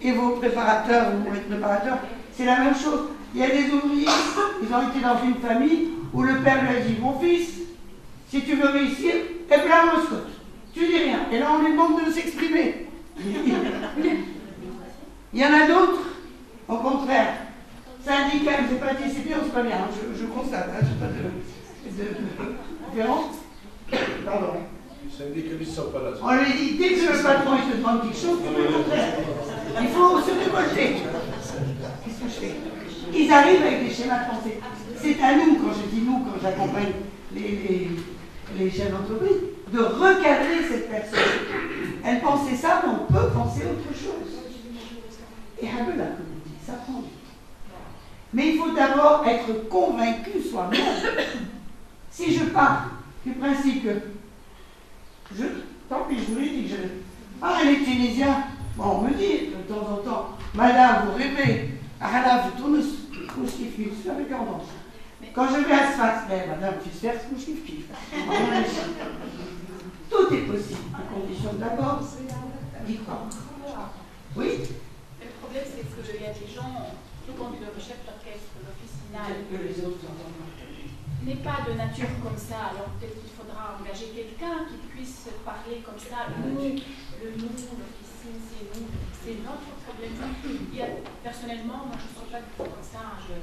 Et vos préparateurs ou les préparateurs, c'est la même chose. Il y a des ouvriers, ils ont été dans une famille où le père lui a dit, mon fils, si tu veux réussir, t'es plein de Moscou. Tu dis rien. Et là, on lui demande de s'exprimer. Il y en a d'autres, au contraire. Syndicat, c'est pas dit, c'est bien ou c'est pas bien. Je constate, je n'ai pas de différence. Pardon. Les syndicalistes ne sont pas là. On lui dit, dès que le patron il te demande quelque chose, c'est le contraire. Il faut se révolter. Qu'est-ce que je fais? Ils arrivent avec des schémas de pensée. C'est à nous, quand je dis nous, quand j'accompagne les chefs d'entreprise, de recadrer cette personne. Elle pensait ça, mais on peut penser autre chose. Et un peu là, comme on dit, ça prend du temps. Mais il faut d'abord être convaincu soi-même. Si je pars du principe que tant pis, je vous l'ai dit, les Tunisiens, bon, on me dit de temps en temps, madame, vous rêvez, vous tournez, c'est avec tendance. Quand je vais à Sfax, madame, tu sais ce que je kiffe. Tout est possible, à condition d'abord d'y croire. Oui? Le problème, c'est que les gens, tout compte le chef d'orchestre, l'office final, n'est pas de nature comme ça. Alors peut-être qu'il faudra engager quelqu'un qui puisse parler comme ça. Le nous, l'officine, c'est nous, c'est notre problème. Personnellement, moi je ne suis pas du tout comme ça. Je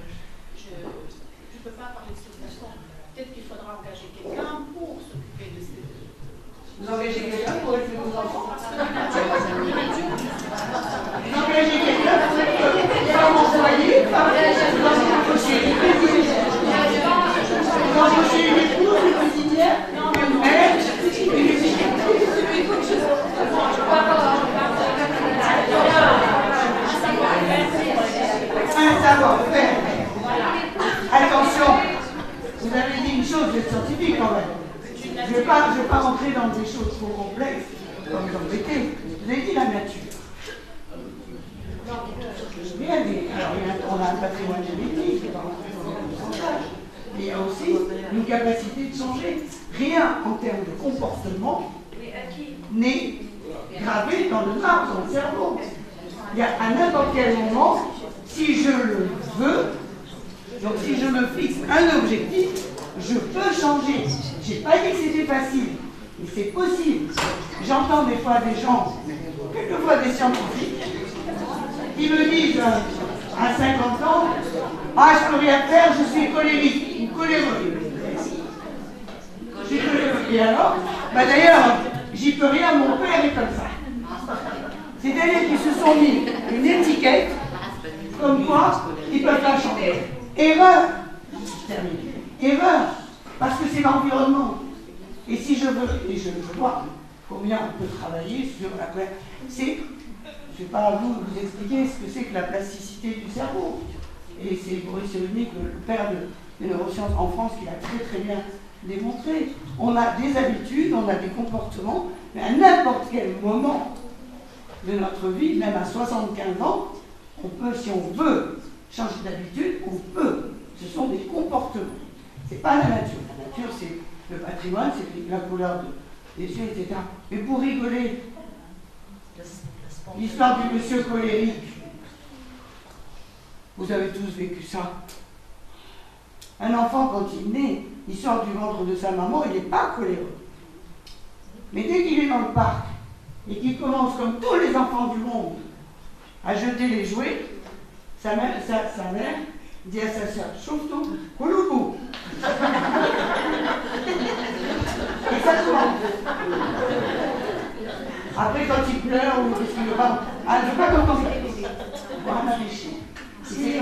ne peux pas parler de cette façon. Peut-être qu'il faudra engager quelqu'un pour s'occuper de ces... Vous engagez quelqu'un pour élever vos enfants? Parce que la nature, Vous engagez quelqu'un pour être employé, vous embauchez une épouse, une cuisinière, une mère, une un savoir-faire. Attention, vous avez dit une chose, vous êtes scientifique quand même. Je ne vais pas rentrer dans des choses trop complexes, comme l'embêter. Vous avez dit la nature. Bien dit. Alors, on a un patrimoine génétique, on va rentrer dans un pourcentage. Mais il y a aussi une capacité de changer. Rien en termes de comportement n'est gravé dans le marbre, dans le cerveau. Il y a à n'importe quel moment, si je le veux, donc si je me fixe un objectif, je peux changer. Je n'ai pas dit que c'était facile, mais c'est possible. J'entends des fois des gens, quelquefois des scientifiques, qui me disent à 50 ans, ah, je peux rien faire, je suis colérique ou coléreux. Je suis coléreux. Et alors, d'ailleurs, j'y peux rien, mon père est comme ça. C'est-à-dire qu'ils se sont mis une étiquette comme quoi ils ne peuvent pas changer. Erreur. Erreur. Parce que c'est l'environnement. Et si je veux, et je vois combien on peut travailler sur la... Je ne sais pas à vous expliquer ce que c'est que la plasticité du cerveau. Et c'est Boris Cyrulnik, le père des neurosciences en France, qui l'a très très bien démontré. On a des habitudes, on a des comportements, mais à n'importe quel moment de notre vie, même à 75 ans, on peut, si on veut changer d'habitude, on peut. Ce sont des comportements. Ce n'est pas la nature. La nature, c'est le patrimoine, c'est la couleur des yeux, etc. Mais pour rigoler, l'histoire du monsieur colérique, vous avez tous vécu ça. Un enfant, quand il naît, il sort du ventre de sa maman, il n'est pas coléreux. Mais dès qu'il est dans le parc, et qu'il commence, comme tous les enfants du monde, à jeter les jouets, sa mère dit à sa sœur, chauffe-toi, kouloubou. Et ça commence. Après, quand il pleure, ou qu'est-ce qu'il veut pas, je ne veux pas comprendre. Voilà, réfléchir. C'est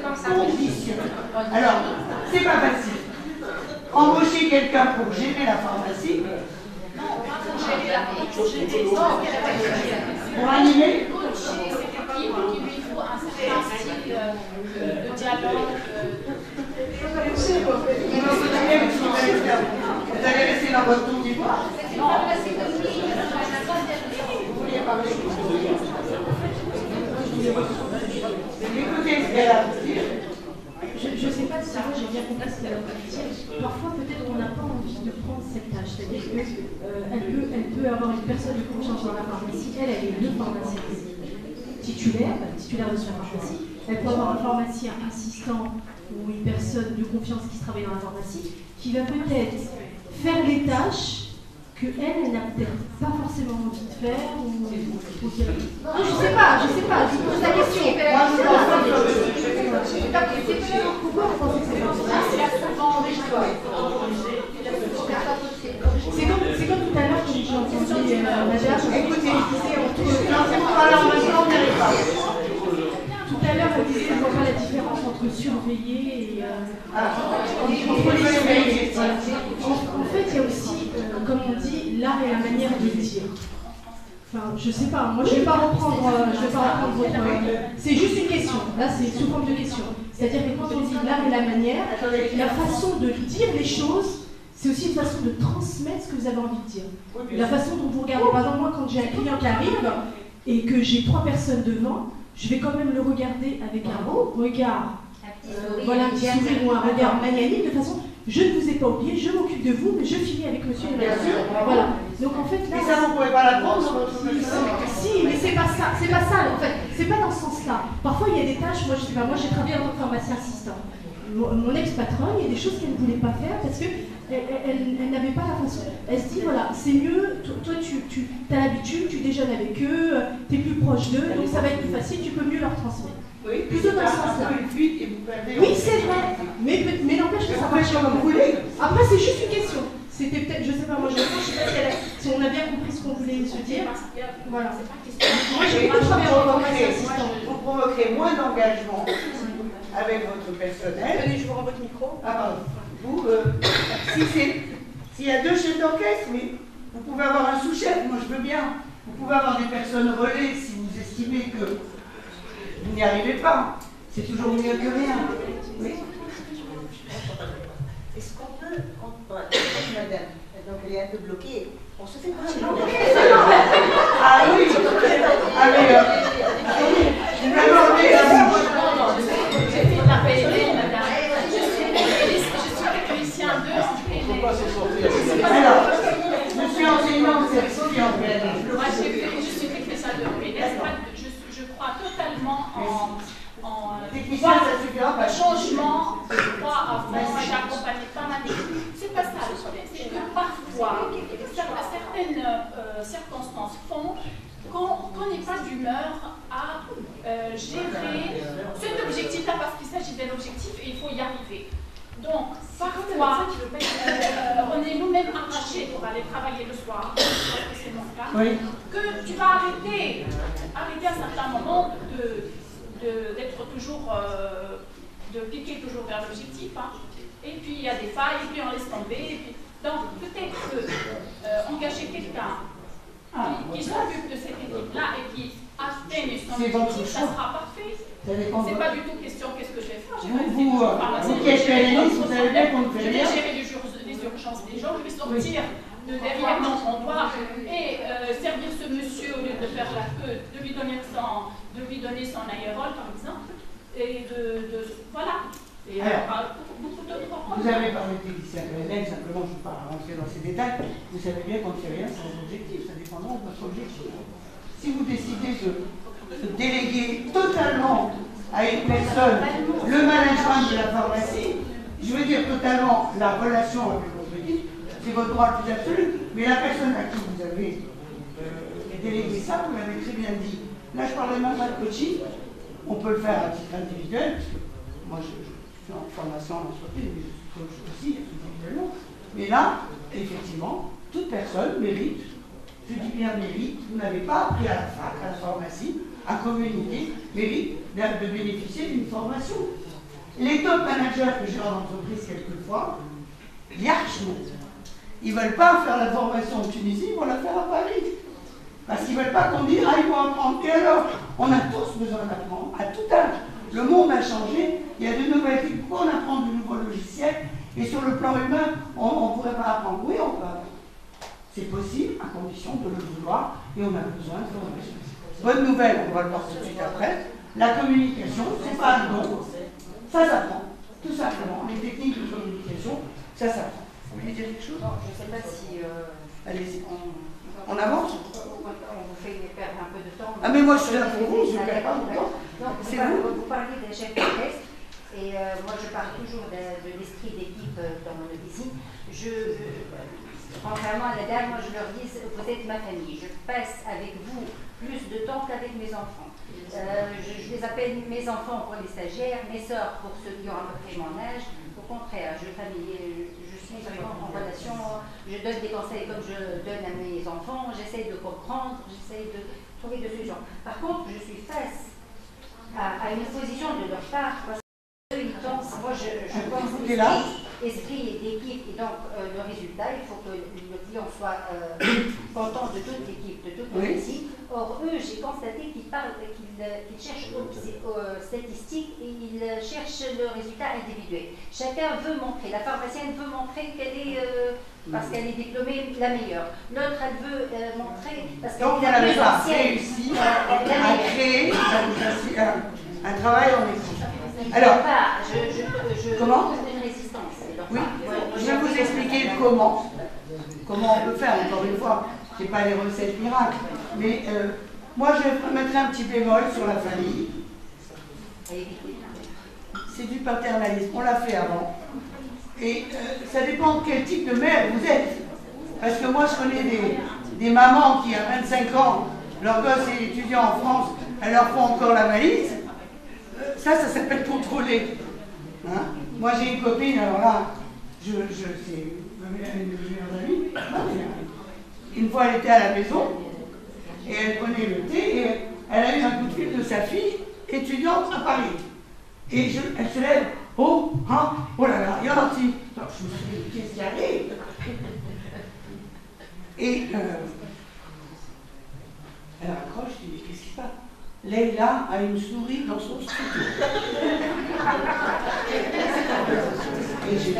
comme ça, condition. Alors, c'est pas facile. Embaucher quelqu'un pour gérer la pharmacie, pour animer, c'est quelqu'un qui lui faut un certain style de dialogue. Vous allez rester dans votre tour d'ivoire? Non, c'est comme si Vous vouliez parler? Écoutez ce qu'elle a à vous dire. Je ne sais pas si j'ai bien compris ce qu'elle a voulu dire. Parfois, peut-être qu'on n'a pas envie de prendre cette tâche. C'est-à-dire qu'elle peut avoir une personne de confiance dans la pharmacie. Elle est le pharmacien titulaire de sa pharmacie. Elle peut avoir un pharmacien assistant ou une personne de confiance qui travaille dans la pharmacie qui va peut-être faire les tâches qu'elle n'a peut-être pas forcément envie de faire ou non, je sais pas, je vous pose la question. Pourquoi vous pensez que c'est comme ça? C'est comme tout à l'heure quand j'ai entendu Madame. Écoutez, je disais tout à l'heure, elle disait qu'on ne voit pas la différence entre surveiller et entre les surveiller. En fait, il y a aussi, comme on dit, l'art et la manière de le dire. Enfin, je sais pas, moi je vais pas reprendre votre... C'est juste une question, là c'est sous forme de question. C'est-à-dire que quand on dit l'art et la manière, la façon de dire les choses, c'est aussi une façon de transmettre ce que vous avez envie de dire. La façon dont vous regardez, par exemple moi quand j'ai un client qui arrive et que j'ai 3 personnes devant, je vais quand même le regarder avec un regard, voilà, un petit sourire ou un regard magnanime, de façon, je ne vous ai pas oublié, je m'occupe de vous, mais je finis avec monsieur et madame. Voilà. Donc en fait, là... Et ça, vous ne pouvez pas l'apprendre dans votre Si, mais c'est pas ça, en fait. C'est pas dans ce sens-là. Parfois, il y a des tâches, moi je sais pas, moi j'ai travaillé en tant que pharmacien assistant. Mon ex-patronne, il y a des choses qu'elle ne voulait pas faire parce qu'elle n'avait pas la façon. Elle se dit, voilà, c'est mieux, toi tu as l'habitude, tu déjeunes avec eux, tu es plus proche d'eux, donc ça va être plus facile, tu peux mieux leur transmettre. Oui, plutôt dans ce sens-là. Oui, c'est vrai, mais n'empêche que ça marche comme vous voulez. Après, c'est juste une question. C'était peut-être, je sais pas, moi je sais pas si on a bien compris ce qu'on voulait se dire. Voilà. Moi, vous provoquerez moins d'engagement avec votre personnel. Tenez, je vous rends votre micro. Ah, pardon. Vous, s'il y a 2 chefs d'orchestre, oui. Vous pouvez avoir un sous-chef, moi je veux bien. Vous pouvez avoir des personnes relais si vous estimez que vous n'y arrivez pas. C'est toujours mieux que rien. Oui. Est-ce qu'on peut, madame, donc elle est un peu bloquée, on se fait pas Ah oui. Ah mais vous m'avez demandé à vous. Alors, je suis enseignante certifiée en PNL. Moi, je suis technicien de PNL. Je crois totalement en changement. Je crois à fond. J'ai accompagné pas mal de choses. C'est pas ça le problème. C'est que parfois, certaines circonstances font qu'on n'est pas d'humeur à gérer cet objectif-là parce qu'il s'agit d'un objectif et il faut y arriver. Donc, parfois, on est nous-mêmes arrachés pour aller travailler le soir, parce que c'est mon cas, oui. Que tu vas arrêter à un certain moment d'être toujours, de cliquer toujours vers l'objectif, hein. Et puis il y a des failles, et puis on laisse tomber. Et puis... Donc, peut-être que engager quelqu'un qui s'occupe de cette équipe-là et qui atteigne son objectif, ça sera parfait. C'est pas du tout question qu'est-ce que je vais faire. Vous qui êtes pénaliste, vous savez bien qu'on ne fait rien. Je vais gérer les urgences des gens, je vais sortir de derrière mon comptoir et servir ce monsieur au lieu de faire la queue, de lui donner son aérol par exemple, et voilà. Et alors, beaucoup d'autres vous avez parlé de technicien PNL, simplement je ne vais pas rentrer dans ces détails. Vous savez bien qu'on ne fait rien sans objectif, ça dépendra de votre objectif. Si vous décidez de déléguer totalement à une personne le management de la pharmacie, je veux dire totalement la relation avec votre équipe, c'est votre droit le plus absolu. Mais la personne à qui vous avez délégué ça, vous l'avez très bien dit. Là, je parle même pas de coaching, on peut le faire à titre individuel, parce que moi je suis en formation en entreprise, mais je coach aussi individuellement. Mais là, effectivement, toute personne mérite, je dis bien mérite, vous n'avez pas appris à la fac, à la pharmacie, à communiquer, mérite de bénéficier d'une formation. Les top managers que j'ai en entreprise quelquefois, ils ne veulent pas faire la formation en Tunisie, ils vont la faire à Paris. Parce qu'ils ne veulent pas qu'on dise, ah, il faut apprendre. Et alors, on a tous besoin d'apprendre, à tout âge. Le monde a changé, il y a de nouvelles techniques. Pourquoi on apprend de nouveaux logiciels? Et sur le plan humain, on ne pourrait pas apprendre. Oui, on peut apprendre. C'est possible, à condition de le vouloir, et on a besoin de formation. Bonne nouvelle, on va le voir tout de suite après. La communication, c'est pas un don. Ça s'apprend, tout simplement. Les techniques de communication, ça s'apprend. Vous voulez dire quelque chose? Non, je ne sais pas si... Allez-y, on avance? On vous fait perdre un peu de temps. Ah, mais moi je suis là pour vous, je ne perds pas mon temps. Non, vous parlez des chefs d'orchestre, et moi je parle toujours de l'esprit d'équipe dans mon officine. Contrairement à la dame, moi je leur dis, vous êtes ma famille, je passe avec vous plus de temps qu'avec mes enfants. Je les appelle mes enfants pour les stagiaires, mes sœurs pour ceux qui ont à peu près mon âge. Au contraire, je suis vraiment en relation, je donne des conseils comme je donne à mes enfants, j'essaye de comprendre, j'essaye de trouver des solutions. Par contre, je suis face à une opposition de leur part, parce que moi je pense esprit d'équipe, et donc le résultat, il faut que le client soit content de toute l'équipe, de toute l'officine. Or, eux, j'ai constaté qu'ils cherchent aux statistiques et ils cherchent le résultat individuel. Chacun veut montrer, la pharmacienne veut montrer qu'elle est, parce qu'elle est diplômée, la meilleure. L'autre, elle veut montrer, parce qu'elle est la plus ancienne. Réussi à créer un travail en équipe. Alors, comment? Une résistance. Oui, je vais vous expliquer comment on peut faire, encore une fois. Ce n'est pas les recettes miracles. Mais moi, je mettrai un petit bémol sur la famille. C'est du paternalisme. On l'a fait avant. Et ça dépend de quel type de mère vous êtes. Parce que moi, je connais des mamans qui, à 25 ans, leur gosse est étudiant en France, elles leur font encore la valise. Ça s'appelle contrôler. Hein? Moi, j'ai une copine, alors là, c'est une de mes meilleures amies. Une fois, elle était à la maison, et elle prenait le thé, et elle a eu un coup de fil de sa fille, étudiante à Paris. Et elle se lève, oh là là, il y a un petit. Alors, je me suis dit, qu'est-ce qui arrive? Et elle raccroche, je dis, qu'est-ce qui se passe? Leïla a une souris dans son studio. Et j'ai dit,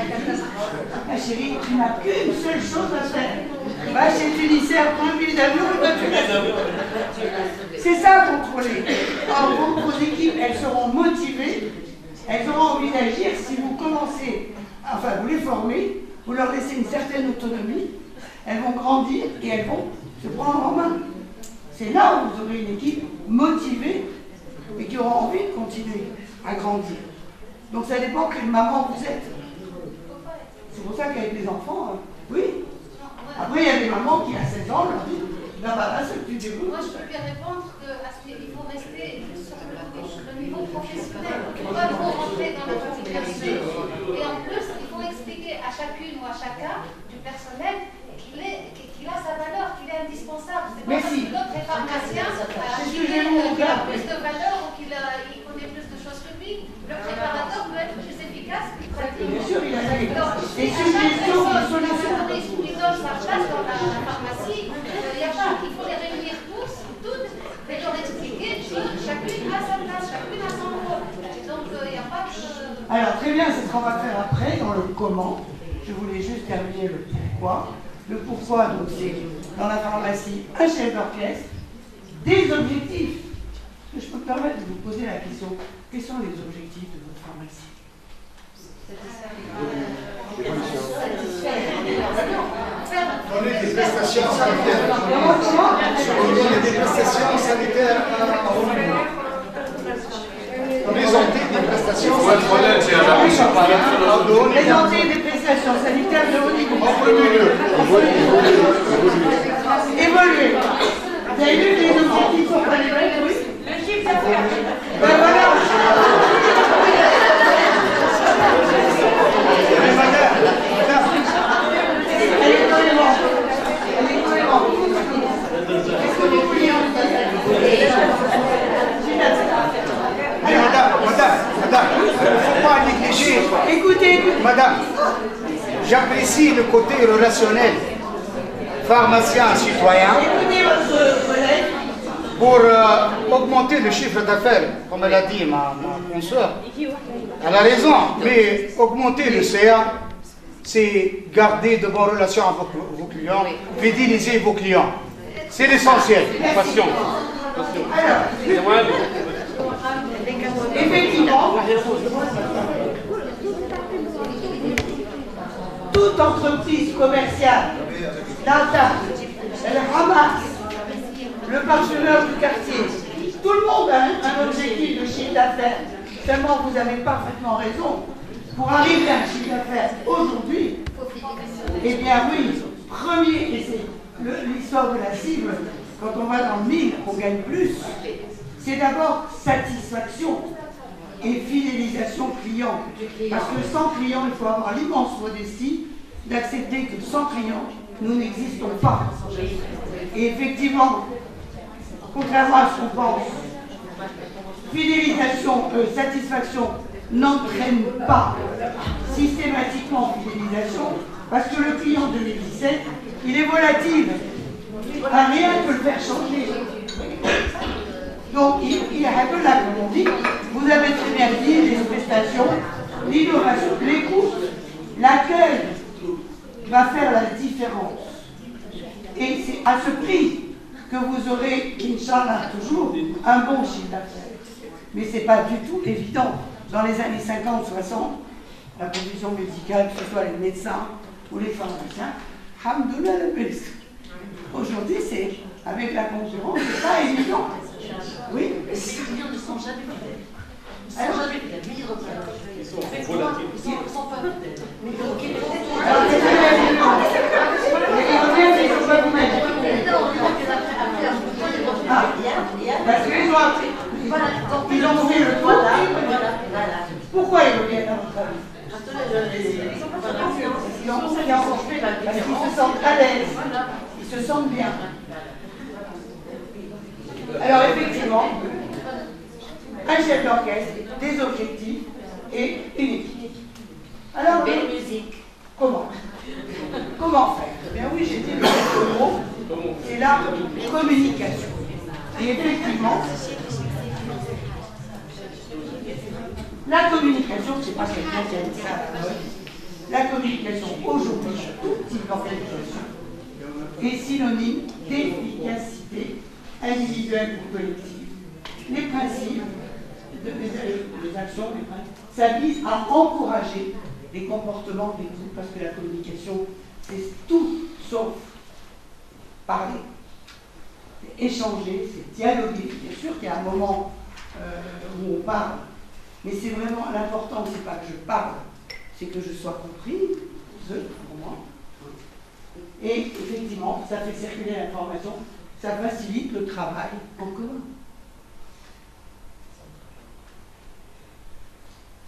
ma chérie, tu n'as qu'une seule chose à faire. Va chez Tunisaire, prends un billet d'avion et va tu la. C'est ça, contrôler. Alors, vos équipes, elles seront motivées, elles auront envie d'agir si vous commencez, enfin, vous les formez, vous leur laissez une certaine autonomie, elles vont grandir et elles vont se prendre en main. C'est là où vous aurez une équipe motivée et qui aura envie de continuer à grandir. Donc ça dépend quelle maman vous êtes. C'est pour ça qu'avec les enfants, oui. Après, il y a des mamans qui, à 16 ans, leur disent, là, c'est que tu débrouilles. Moi, je peux lui répondre qu'il faut rester sur le niveau professionnel. Il ne faut pas trop rentrer dans le professionnel. Et en plus, il faut expliquer à chacune ou à chacun du personnel qu'il a sa valeur, qu'il est indispensable. C'est pas parce que l'autre est pharmacien, qu'il a plus de valeur ou qu'il connaît plus de choses que lui. Le préparateur peut être plus efficace, plus pratique. Bien sûr, il a ça. Et si chaque personne qui donne sa place dans la pharmacie, il faut les réunir tous, toutes, et leur expliquer que chacune a sa place, chacune a son rôle. Donc, il n'y a pas de... Alors, très bien, c'est ce qu'on va faire après, dans le comment. Je voulais juste terminer le pourquoi. Le pourquoi, donc, c'est dans la pharmacie, un chef d'orchestre, des objectifs. Est-ce que je peux me permettre de vous poser la question, quels sont les objectifs de votre pharmacie? Donner des prestations sanitaires. Donner des prestations sanitaires à haut niveau. Présenter des prestations sanitaires. Présenter des prestations sanitaires de haut niveau. En premier lieu. Évoluer. Vous avez vu que les objectifs sont pas les mêmes? Oui. Le chiffre d'affaires. Ben voilà. Elle est cohérente. Elle est cohérente. Est-ce que les clients Madame, il ne faut pas négliger. Écoutez. Madame, j'apprécie le côté relationnel. Pharmacien, citoyen. Écoutez votre pour augmenter le chiffre d'affaires, comme elle a dit ma consoeur. Elle a raison, mais augmenter le CA, c'est garder de bonnes relations avec vos clients, fidéliser vos clients. C'est l'essentiel. Passion. Effectivement, toute entreprise commerciale, l'ATA, elle ramasse le parfumeur du quartier. Tout le monde a un objectif de chiffre d'affaires. Seulement, vous avez parfaitement raison. Pour arriver à un chiffre d'affaires aujourd'hui, eh bien oui, premier, et c'est l'histoire de la cible, quand on va dans le mille, on gagne plus, c'est d'abord satisfaction et fidélisation client. Parce que sans client, il faut avoir l'immense modestie d'accepter que sans client, nous n'existons pas. Et effectivement, contrairement à ce qu'on pense, fidélisation, satisfaction n'entraîne pas systématiquement fidélisation, parce que le client 2017, il est volatile. Rien ne peut le faire changer. Donc, il y a un peu là, comme on dit, vous avez très bien dit, les prestations, l'innovation, l'écoute, l'accueil va faire la différence. Et c'est à ce prix que vous aurez, Inch'Allah, toujours un bon chiffre d'affaires. Mais ce n'est pas du tout évident. Dans les années 50-60, la profession médicale, que ce soit les médecins ou les pharmaciens, hamdoulah la bêtise. Aujourd'hui, c'est avec la concurrence, c'est pas évident. Oui. Les clients ne sont jamais fidèles. Ils ne sont jamais fidèles, mais ils reprennent. Ils sont volatiles. Ils ne sont pas fidèles. Mais donc, ils sont pas vous-même. Parce qu'ils ont fait le tour. Pourquoi ils reviennent à votre avis? Parce qu'ils se sentent à l'aise. Ils se sentent bien. Alors effectivement, un chef d'orchestre, des objectifs et une équipe. Alors, belle musique. Comment faire? Eh bien oui, j'ai dit le mot, c'est la communication. Et effectivement, la communication, c'est pas quelqu'un qui a dit ça à la mode. La communication aujourd'hui, tout type d'organisation, est synonyme d'efficacité individuelle ou collective. Les principes, les actions, ça vise à encourager les comportements d'écoute, parce que la communication, c'est tout sauf parler. C'est échanger, c'est dialoguer. Bien sûr qu'il y a un moment où on parle, mais c'est vraiment l'important, c'est pas que je parle, c'est que je sois compris, pour moi. Et effectivement, ça fait circuler l'information, ça facilite le travail en commun.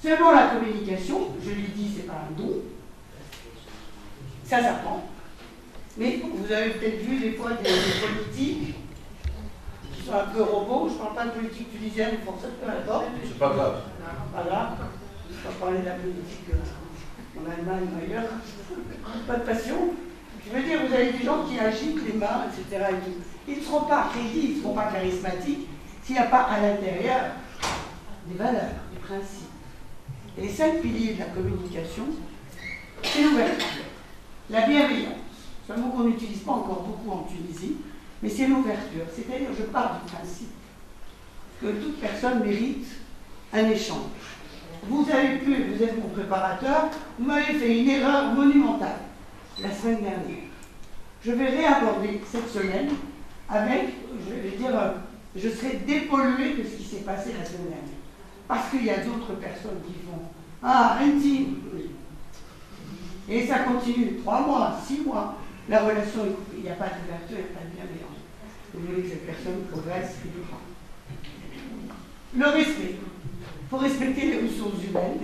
Seulement la communication, je lui dis, c'est pas un don, ça s'apprend. Mais vous avez peut-être vu des fois des politiques qui sont un peu robots, je ne parle pas de politique tunisienne ou française, peu importe. C'est pas grave. Voilà, je ne vais pas parler de la politique en Allemagne ou ailleurs, pas de passion. Je veux dire, vous avez des gens qui agitent les mains, etc. Et tout. Ils ne seront pas crédibles, ils ne seront pas charismatiques s'il n'y a pas à l'intérieur des valeurs, des principes. Et les 5 piliers de la communication, c'est l'ouverture, la bienveillance. C'est un mot qu'on n'utilise pas encore beaucoup en Tunisie, mais c'est l'ouverture. C'est-à-dire, je parle du principe que toute personne mérite un échange. Vous êtes mon préparateur, vous m'avez fait une erreur monumentale la semaine dernière. Je vais réaborder cette semaine avec, je vais dire, je serai dépollué de ce qui s'est passé la semaine dernière. Parce qu'il y a d'autres personnes qui font « Ah, intime !» Et ça continue 3 mois, 6 mois. La relation est coupée. Il n'y a pas d'ouverture, il n'y a pas de bienveillance. Vous voulez que cette personne progresse, le respect. Il faut respecter les ressources humaines,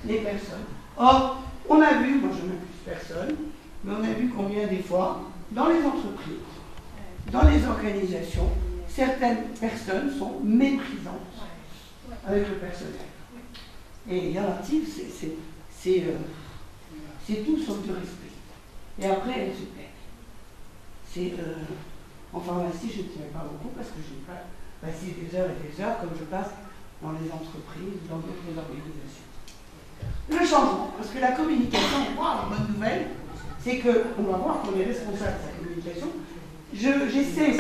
les personnes. Or, on a vu, moi je n'accuse personne, mais on a vu combien des fois, dans les entreprises, dans les organisations, certaines personnes sont méprisantes avec le personnel. Et Yalatif, c'est tout sauf du respect. Et après, elles se perdent. En pharmacie, je ne tiens pas beaucoup parce que je n'ai pas passé des heures et des heures comme je passe dans les entreprises ou dans d'autres organisations. Le changement, parce que la communication, moi, la bonne nouvelle, c'est qu'on va voir qu'on est responsable de sa communication. J'essaie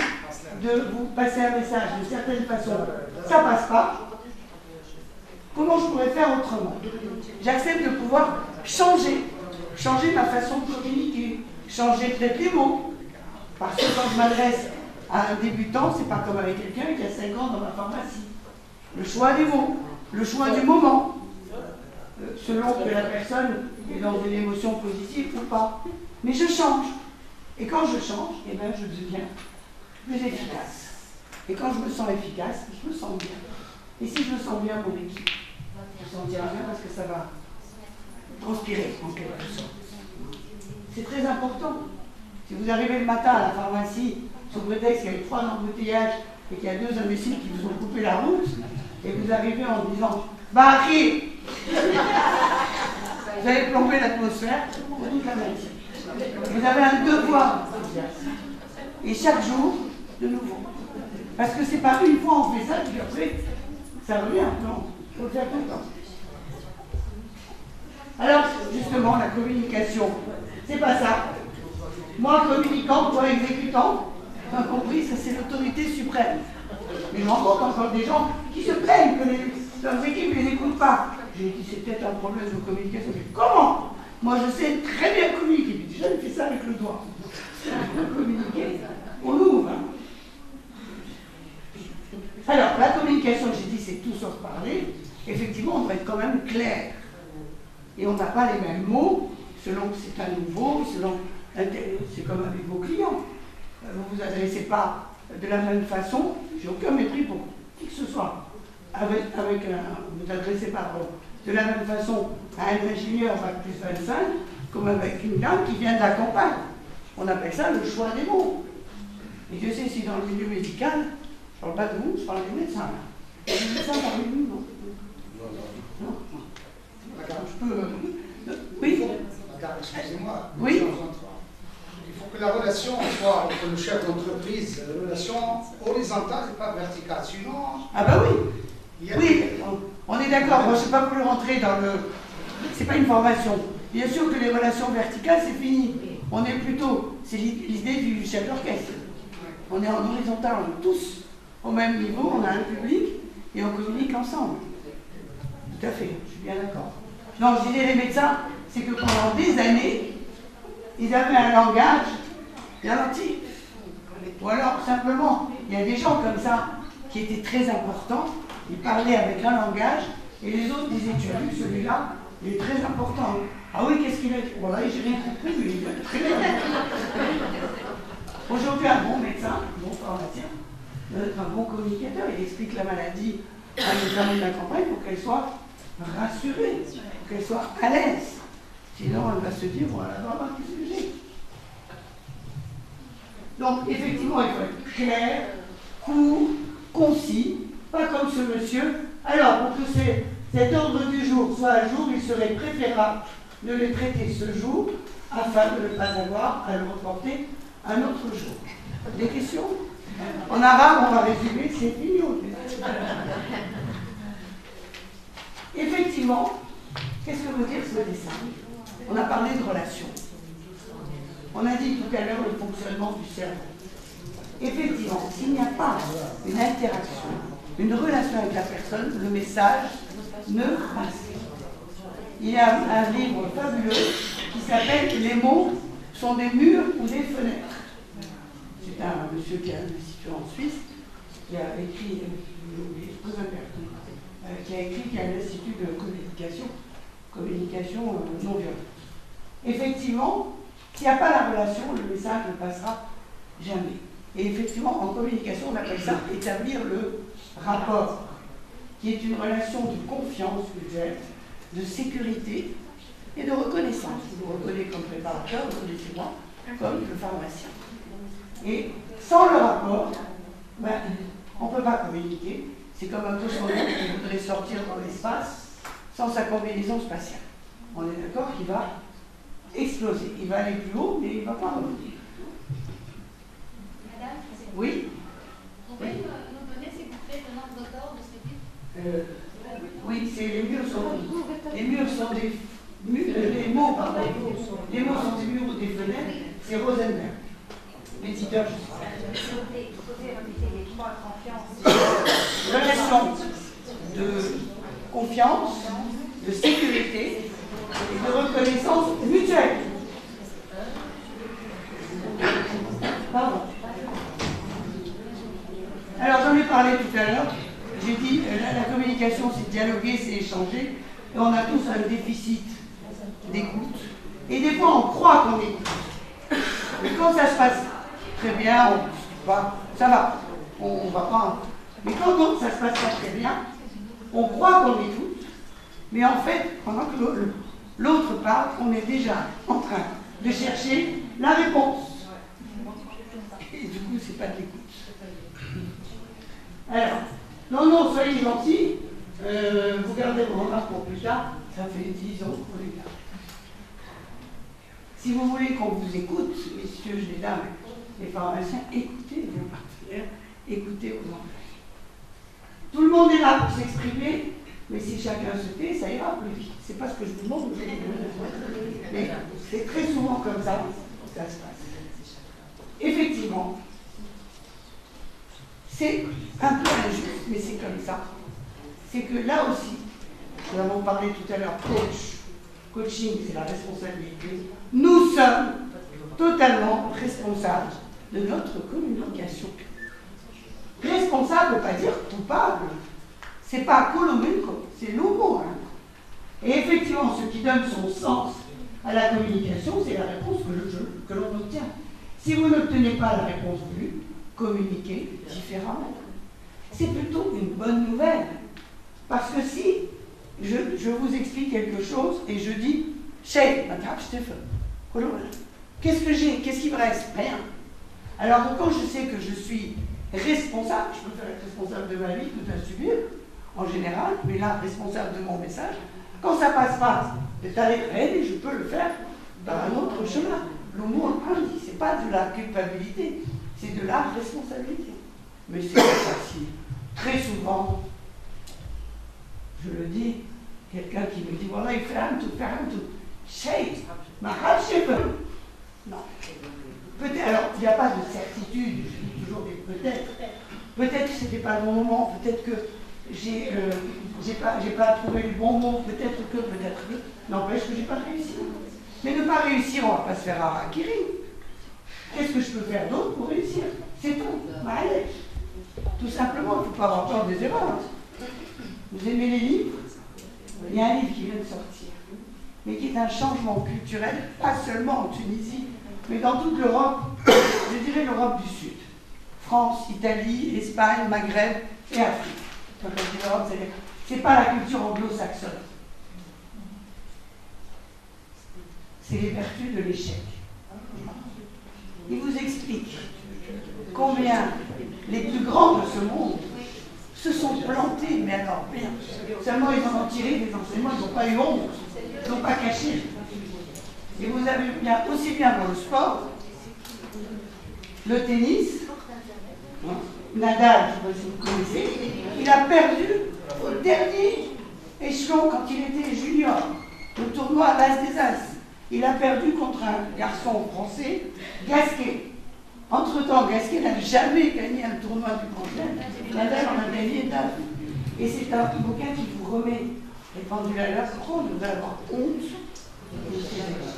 de vous passer un message de certaines façons, ça ne passe pas. Comment je pourrais faire autrement? J'accepte de pouvoir changer ma façon de communiquer, changer peut-être les mots. Parce que quand je m'adresse à un débutant, c'est pas comme avec quelqu'un qui a 5 ans dans ma pharmacie. Le choix des mots, le choix du moment, selon que la personne est dans une émotion positive ou pas. Mais je change. Et quand je change, eh bien, je deviens plus efficace. Et quand je me sens efficace, je me sens bien. Et si je me sens bien, mon équipe se sentira bien parce que ça va transpirer en quelque sorte. C'est très important. Si vous arrivez le matin à la pharmacie, sous prétexte qu'il y a eu 3 embouteillages et qu'il y a 2 imbéciles qui vous ont coupé la route, et vous arrivez en disant « Bah, qui ?» Vous avez plombé l'atmosphère pour toute la matinée. Vous avez un devoir. Et chaque jour, de nouveau. Parce que c'est pas une fois on fait ça, puis après, ça revient. Non, il faut le faire tout le temps. Alors, justement, la communication, c'est pas ça. Moi, communicant, toi, exécutant, tu as compris, ça c'est l'autorité suprême. Mais je rencontre encore des gens qui se plaignent que leurs équipes ne les écoutent pas. J'ai dit, c'est peut-être un problème de communication. Mais comment? Moi, je sais très bien communiquer. Déjà, je fais ça avec le doigt. Communiquer, on ouvre. Hein. Alors, la communication, j'ai dit, c'est tout sauf parler. Effectivement, on doit être quand même clair. Et on n'a pas les mêmes mots, selon que c'est un nouveau, selon... C'est comme avec vos clients. Vous ne vous adressez pas de la même façon, j'ai aucun mépris pour qui que ce soit. Vous ne vous adressez pas de la même façon à un ingénieur bac plus 25, comme avec une dame qui vient de la campagne. On appelle ça le choix des mots. Et Dieu sait si dans le milieu médical, je ne parle pas de vous, je parle des médecins. Les médecins parmi nous, non? Non. Je peux... Oui? Madame, excusez-moi. Oui? Il faut que la relation soit entre le chef d'entreprise, une relation horizontale et pas verticale. Sinon. Ah, bah oui! Oui, on est d'accord. Moi, je ne sais pas voulu rentrer dans le. C'est pas une formation. Bien sûr que les relations verticales, c'est fini. On est plutôt. C'est l'idée du chef d'orchestre. On est en horizontal, on est tous au même niveau, on a un public et on communique ensemble. Tout à fait, je suis bien d'accord. Non, je disais les médecins, c'est que pendant des années, ils avaient un langage garanti. Ou alors, simplement, il y a des gens comme ça qui étaient très importants, ils parlaient avec un langage, et les autres disaient, tu as vu celui-là, il est très important. Ah oui, qu'est-ce qu'il a dit? Voilà, j'ai rien compris, mais il est très bien. Aujourd'hui, un bon médecin, un bon pharmacien, doit être un bon communicateur, il explique la maladie à une femme de la campagne pour qu'elle soit rassurée, pour qu'elle soit à l'aise. Sinon, elle va se dire, voilà, qu'est-ce que j'ai? Donc, effectivement, il faut être clair, court, concis, pas comme ce monsieur. Alors, pour que cet ordre du jour soit à jour, il serait préférable de le traiter ce jour, afin de ne pas avoir à le reporter un autre jour. Des questions? En arabe, on va résumer, c'est fini. Effectivement, qu'est-ce que veut dire ce dessin? On a parlé de relations. On a dit tout à l'heure le fonctionnement du cerveau. Effectivement, s'il n'y a pas une interaction, une relation avec la personne, le message ne passe pas. Il y a un livre fabuleux qui s'appelle « Les mots sont des murs ou des fenêtres ». C'est un monsieur qui est situé en Suisse, qui a écrit, qui a l'Institut de communication non violente. Effectivement, s'il n'y a pas la relation, le message ne passera jamais. Et effectivement, en communication, on appelle ça établir le rapport, qui est une relation de confiance mutuelle, de sécurité et de reconnaissance. Je vous reconnais comme préparateur, reconnaissez-moi comme le pharmacien. Et sans le rapport, ben, on ne peut pas communiquer. C'est comme un cosmonaute qui voudrait sortir dans l'espace sans sa combinaison spatiale. On est d'accord qu'il va exploser. Il va aller plus haut, mais il ne va pas revenir. Madame, Oui. Vous pouvez nous donner, s'il vous plaît, le nombre d'auteurs de ce livre? Oui, c'est les murs sont des murs, les mots, pardon. Les mots sont des murs ou des fenêtres. C'est Rosenberg. L'éditeur, je sais. Vous pouvez répéter les trois confiances. Relation de confiance, de sécurité et de reconnaissance mutuelle. Pardon. Alors j'en ai parlé tout à l'heure. J'ai dit la communication, c'est dialoguer, c'est échanger. Et on a tous un déficit d'écoute. Et des fois, on croit qu'on écoute. Mais quand ça se passe très bien, ça va. On va pas. Mais quand ça se passe pas très bien, on croit qu'on écoute. Mais en fait, pendant que l'autre parle, on est déjà en train de chercher la réponse. Et du coup, c'est pas de l'écoute. Alors, non, soyez gentils. Vous gardez vos remarques pour plus tard. Ça fait 10 ans qu'on les garde. Si vous voulez qu'on vous écoute, messieurs, les dames, les pharmaciens, écoutez vos partenaires, écoutez vos enfants. Tout le monde est là pour s'exprimer, mais si chacun se tait, ça ira plus vite. C'est pas ce que je vous demande, mais c'est très souvent comme ça que ça se passe. Effectivement, c'est un peu injuste, mais c'est comme ça. C'est que là aussi, nous avons parlé tout à l'heure, coaching, c'est la responsabilité. Nous sommes totalement responsables de notre communication. Responsable ne veut pas dire coupable. C'est pas Colomenko, c'est l'homo. Et effectivement, ce qui donne son sens à la communication, c'est la réponse que l'on obtient. Si vous n'obtenez pas la réponse voulue, communiquez différemment. C'est plutôt une bonne nouvelle. Parce que si je vous explique quelque chose et je dis qu'est-ce que j'ai? Qu'est-ce qui me reste? Rien. Alors que quand je sais que je suis responsable, je peux faire être responsable de ma vie, tout à subir, en général, mais là, responsable de mon message, quand ça passe pas, c'est à et je peux le faire par un autre chemin. Le mot dit, c'est pas de la culpabilité, c'est de la responsabilité. Mais c'est pas facile. Très souvent, je le dis, quelqu'un qui me dit, voilà, il fait un tout. Shake, ma non. Peut-être, alors, il n'y a pas de certitude, je dis toujours des peut-être. Peut-être que ce n'était pas le bon moment, peut-être que j'ai pas trouvé le bon mot, peut-être que. N'empêche que j'ai pas réussi. Mais ne pas réussir, on ne va pas se faire harakiri. Qu'est-ce que je peux faire d'autre pour réussir? C'est tout. Allez. Tout simplement, il ne faut pas avoir peur des erreurs. Vous aimez les livres? Il y a un livre qui vient de sortir, mais qui est un changement culturel, pas seulement en Tunisie, mais dans toute l'Europe, je dirais l'Europe du Sud. France, Italie, Espagne, Maghreb et Afrique. Quand je dis l'Europe, c'est pas la culture anglo-saxonne. C'est les vertus de l'échec. Il vous explique combien les plus grands de ce monde se sont plantés, mais alors bien. Seulement ils en ont tiré des enseignements, ils n'ont pas eu honte, ils n'ont pas caché. Et vous avez bien, aussi bien dans le sport, le tennis, Nadal, je ne sais pas si vous connaissez, il a perdu au dernier échelon quand il était junior, le tournoi à l'As des As. Il a perdu contre un garçon français, Gasquet. Entre-temps, Gasquet n'a jamais gagné un tournoi du Grand Chelem. Nadal en a gagné 9. Et c'est un bouquin qui vous remet les pendules à l'heure. Pourquoi on devrait avoir honte de ces erreurs?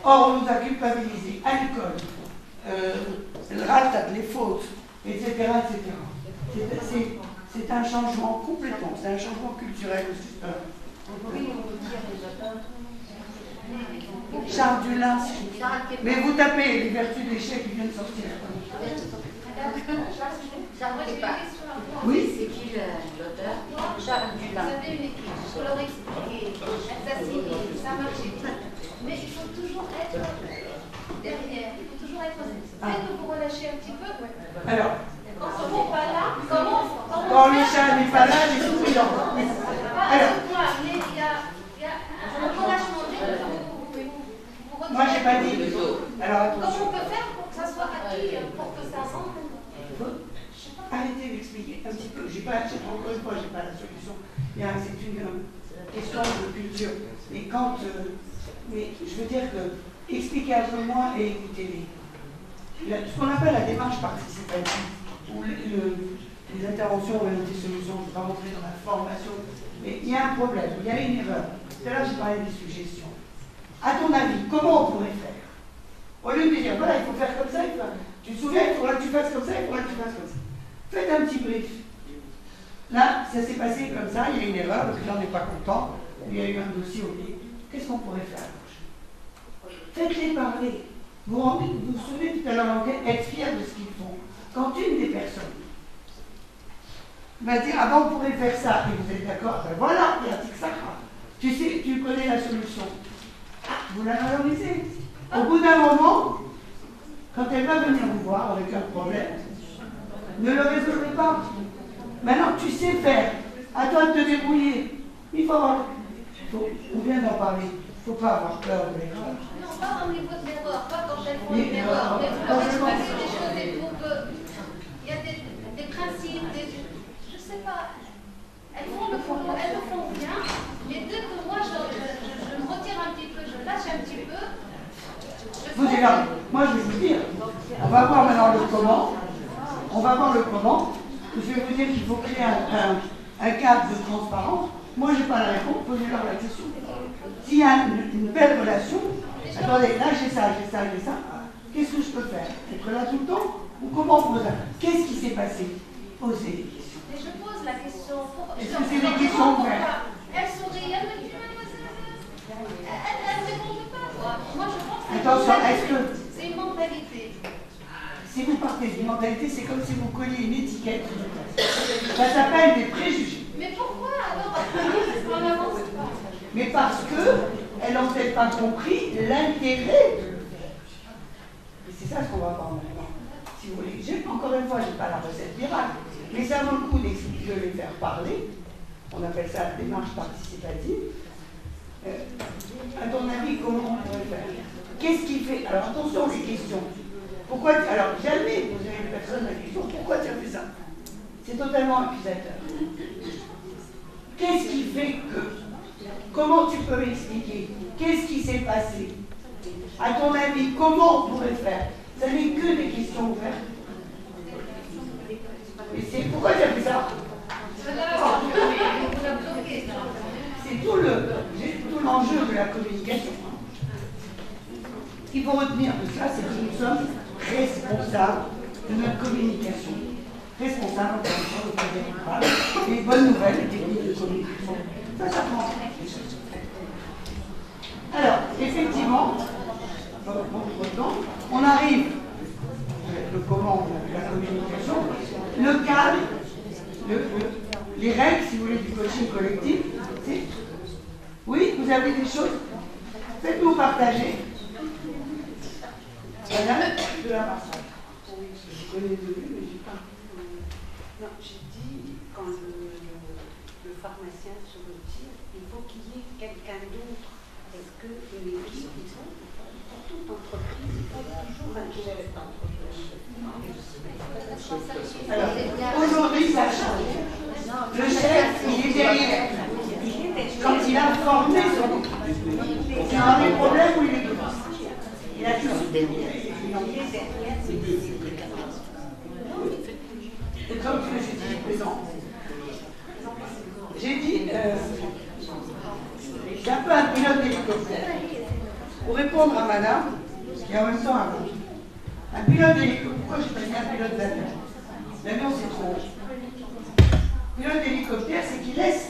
Or, on nous a culpabilisés à l'école, le ratat, les fautes, etc. C'est un changement complètement, c'est un changement culturel aussi. Charles Dulin, mais vous tapez les vertus de l'échec qui vient de sortir. Oui. C'est qui l'auteur? Charles Dulin. Vous avez une équipe, pour leur expliquer, assassiner, ça marche vite. Mais il faut toujours être derrière, il faut toujours être. Dès que vous relâchez un petit peu. Alors, quand ils ne sont pas là, comment quand le chat n'est pas là, les souris en. Alors, mais il y a un relâchement. Moi, j'ai pas dit. Alors, comment on peut faire pour que ça soit acquis, pour que ça rentre? de culture. Et quand. Mais je veux dire que expliquer un peu moins et écoutez-les. Ce qu'on appelle la démarche participative, où les interventions orientées solutions, je ne vais pas rentrer dans la formation, mais il y a un problème, il y a une erreur. Tout à l'heure, j'ai parlé des suggestions. À ton avis, comment on pourrait faire? Au lieu de dire, voilà, il faut faire comme ça, tu te souviens, il faudra que tu fasses comme ça, il faudra que tu fasses comme ça. Faites un petit brief. Là, ça s'est passé comme ça, il y a une erreur, le client n'est pas content, il y a eu un dossier oublié. Qu'est-ce qu'on pourrait faire? Faites-les parler. Vous vous souvenez tout à l'heure, être fier de ce qu'ils font. Quand une des personnes va dire, ah ben on pourrait faire ça, et vous êtes d'accord, ben voilà, il y a que ça. Tu sais, tu connais la solution. Ah, vous la valorisez. Au bout d'un moment, quand elle va venir vous voir avec un problème, ne le résolvez pas. Maintenant, tu sais faire. À toi de te débrouiller. Il faut avoir. On vient d'en parler. Il ne faut pas avoir peur de l'erreur. Non, pas au niveau de l'erreur, pas quand elles font une erreur. Mais vous avez passé des choses et tout que. Il y a des principes, je ne sais pas. Elles le font bien, mais dès que moi je me retire un petit peu, je lâche un petit peu. Vous êtes là. Moi je vais vous dire. On va voir maintenant le comment. On va voir le comment. Je vais vous dire qu'il faut créer un cadre de transparence. Moi je n'ai pas la réponse, posez-leur la question. S'il y a une belle relation, attendez, là j'ai ça, qu'est-ce que je peux faire? Être là tout le temps? Ou comment on pose? Qu'est-ce qui s'est passé? Posez des questions. Et je pose la question. Est-ce que c'est des questions ouvertes? Elle sourit, elle me dit, elle ne répond pas. Moi je pense que attention, est-ce que c'est une mentalité. Si vous partez d'une mentalité, c'est comme si vous colliez une étiquette. Ça s'appelle des préjugés. Mais pourquoi alors on n'avance pas? Mais parce qu'elles n'ont peut-être pas compris l'intérêt de le faire. Et c'est ça ce qu'on va voir maintenant. Si vous voulez, encore une fois, je n'ai pas la recette miracle, mais ça vaut le coup de les faire parler. On appelle ça la démarche participative. À ton avis, comment on pourrait faire? Qu'est-ce qui fait? Alors attention, les questions. Pourquoi? Alors jamais vous avez une personne la question, pourquoi tu as fait ça? C'est totalement accusateur. Qu'est-ce qui fait que? Comment tu peux m'expliquer? Qu'est-ce qui s'est passé? À ton avis, comment on pourrait faire? Ça n'est que des questions ouvertes. Et c'est pourquoi tu as fait ça? C'est tout l'enjeu de la communication. Ce qu'il faut retenir de ça, c'est que nous sommes responsables de notre communication. Responsables de des bonnes nouvelles, des techniques de communication. Ça prend. Alors, effectivement, on arrive le comment de la communication, le cadre, les règles, si vous voulez, du coaching collectif. Oui, vous avez des choses? Faites-nous partager. Madame de la Marsalle. Oui, je connais le début, mais j'ai pas. Non, j'ai dit, quand le pharmacien se retire, il faut qu'il y ait quelqu'un d'autre. Est-ce que une équipe, pour toute entreprise, il faut toujours un chef d'entreprise? Alors, aujourd'hui, ça change. Le chef, il est derrière. Quand il a formé son équipe. C'est un des problèmes où il est dedans. Il a tout c'est comme je l'ai dit présent. J'ai dit, j'ai un peu un pilote d'hélicoptère. Pour répondre à madame, et en même temps à vous. Un pilote d'hélicoptère, pourquoi je pas dit un pilote d'avion? L'avion c'est trop haut. Pilote d'hélicoptère, c'est qu'il laisse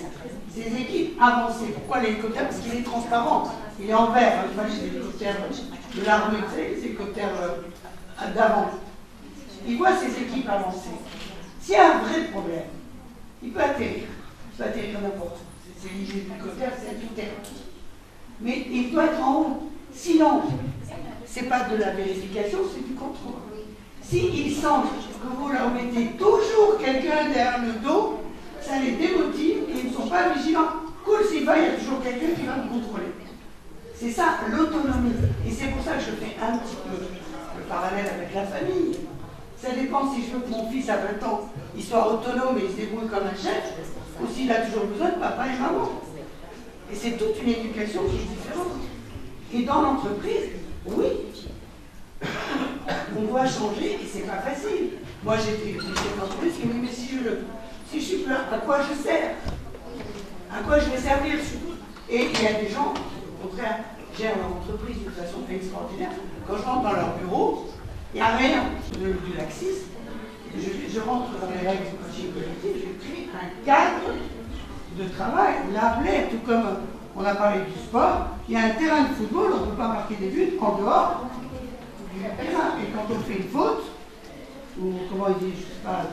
ses équipes avancer. Pourquoi l'hélicoptère? Parce qu'il est transparent. Il est en verre. Je vois les hélicoptères de l'armée, vous savez, les hélicoptères d'avant. Il voit ses équipes avancer. S'il y a un vrai problème, il peut atterrir. Il peut atterrir n'importe où. C'est l'idée de l'hélicoptère, c'est du terrain. Mais il doit être en haut. Sinon, ce n'est pas de la vérification, c'est du contrôle. S'ils sentent que vous leur mettez toujours quelqu'un derrière le dos, ça les démotive et ils ne sont pas vigilants. Cool, s'il va, il y a toujours quelqu'un qui va me contrôler. C'est ça, l'autonomie. Et c'est pour ça que je fais un petit peu le parallèle avec la famille. Ça dépend si je veux que mon fils à 20 ans, il soit autonome et il se débrouille comme un chef, ou s'il a toujours besoin de papa et maman. Et c'est toute une éducation qui est différente. Et dans l'entreprise, oui, on doit changer et c'est pas facile. Moi, j'ai fait une entreprise qui me dit, mais si je suis plein, à quoi je sers? À quoi je vais servir? Et il y a des gens, au contraire, gèrent leur entreprise de façon extraordinaire. Quand je rentre dans leur bureau, il n'y a rien du laxisme. Je rentre dans les règles du coaching collectif, je crée un cadre de travail. Là, tout comme on a parlé du sport, il y a un terrain de football, on ne peut pas marquer des buts en dehors du terrain. Et quand on fait une faute, ou comment on dit, je ne sais pas,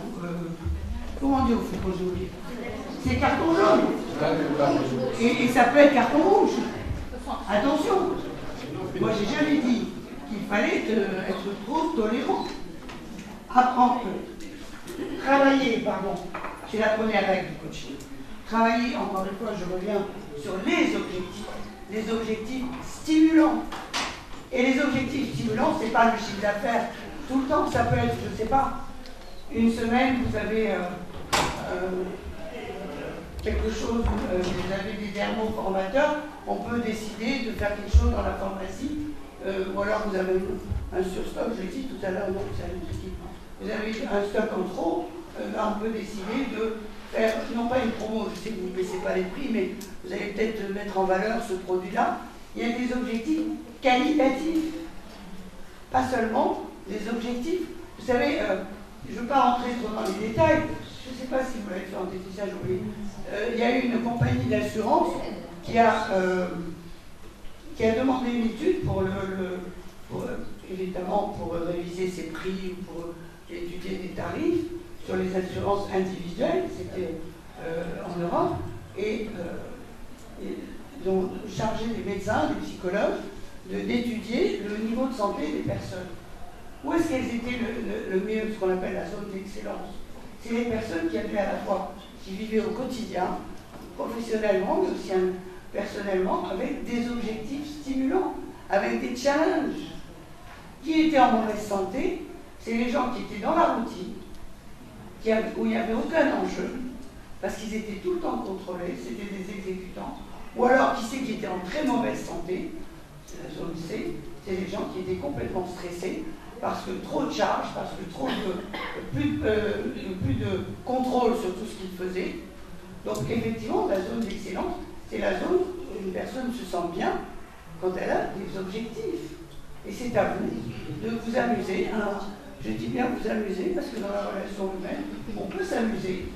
comment on dit au football, j'ai oublié, c'est carton jaune. Et ça peut être carton rouge. Attention, moi j'ai jamais dit qu'il fallait être trop tolérant. Apprendre, travailler, c'est la première règle du coaching. Travailler, encore une fois, je reviens sur les objectifs stimulants. Et les objectifs stimulants, ce n'est pas le chiffre d'affaires tout le temps, ça peut être, je ne sais pas, une semaine, vous avez quelque chose, vous avez des dermoformateurs, on peut décider de faire quelque chose dans la pharmacie, ou alors vous avez un surstock, je l'ai dit tout à l'heure, non, c'est un truc. Vous avez un stock en trop, on peut décider de faire, non pas une promo, je sais que vous ne baissez pas les prix, mais vous allez peut-être mettre en valeur ce produit-là. Il y a des objectifs qualitatifs, pas seulement des objectifs. Vous savez, je ne veux pas rentrer trop dans les détails, je ne sais pas si vous l'avez fait en déficit, j'ai oublié. Il y a eu une compagnie d'assurance qui a demandé une étude évidemment pour réviser ses prix, pour étudier des tarifs sur les assurances individuelles, c'était en Europe, et ils ont chargé les médecins, les psychologues, d'étudier le niveau de santé des personnes. Où est-ce qu'elles étaient le mieux, ce qu'on appelle la zone d'excellence? C'est les personnes qui avaient à la fois, qui vivaient au quotidien, professionnellement, mais aussi personnellement, avec des objectifs stimulants, avec des challenges. Qui étaient en mauvaise santé, c'est les gens qui étaient dans la routine, où il n'y avait aucun enjeu, parce qu'ils étaient tout le temps contrôlés, c'était des exécutants, ou alors qui c'est qui était en très mauvaise santé, c'est la zone C, c'est les gens qui étaient complètement stressés, parce que trop de charges, parce que plus de contrôle sur tout ce qu'ils faisaient. Donc effectivement, la zone d'excellence, c'est la zone où une personne se sent bien quand elle a des objectifs. Et c'est à vous de vous amuser. Alors, je dis bien vous amuser parce que dans la relation humaine, on peut s'amuser.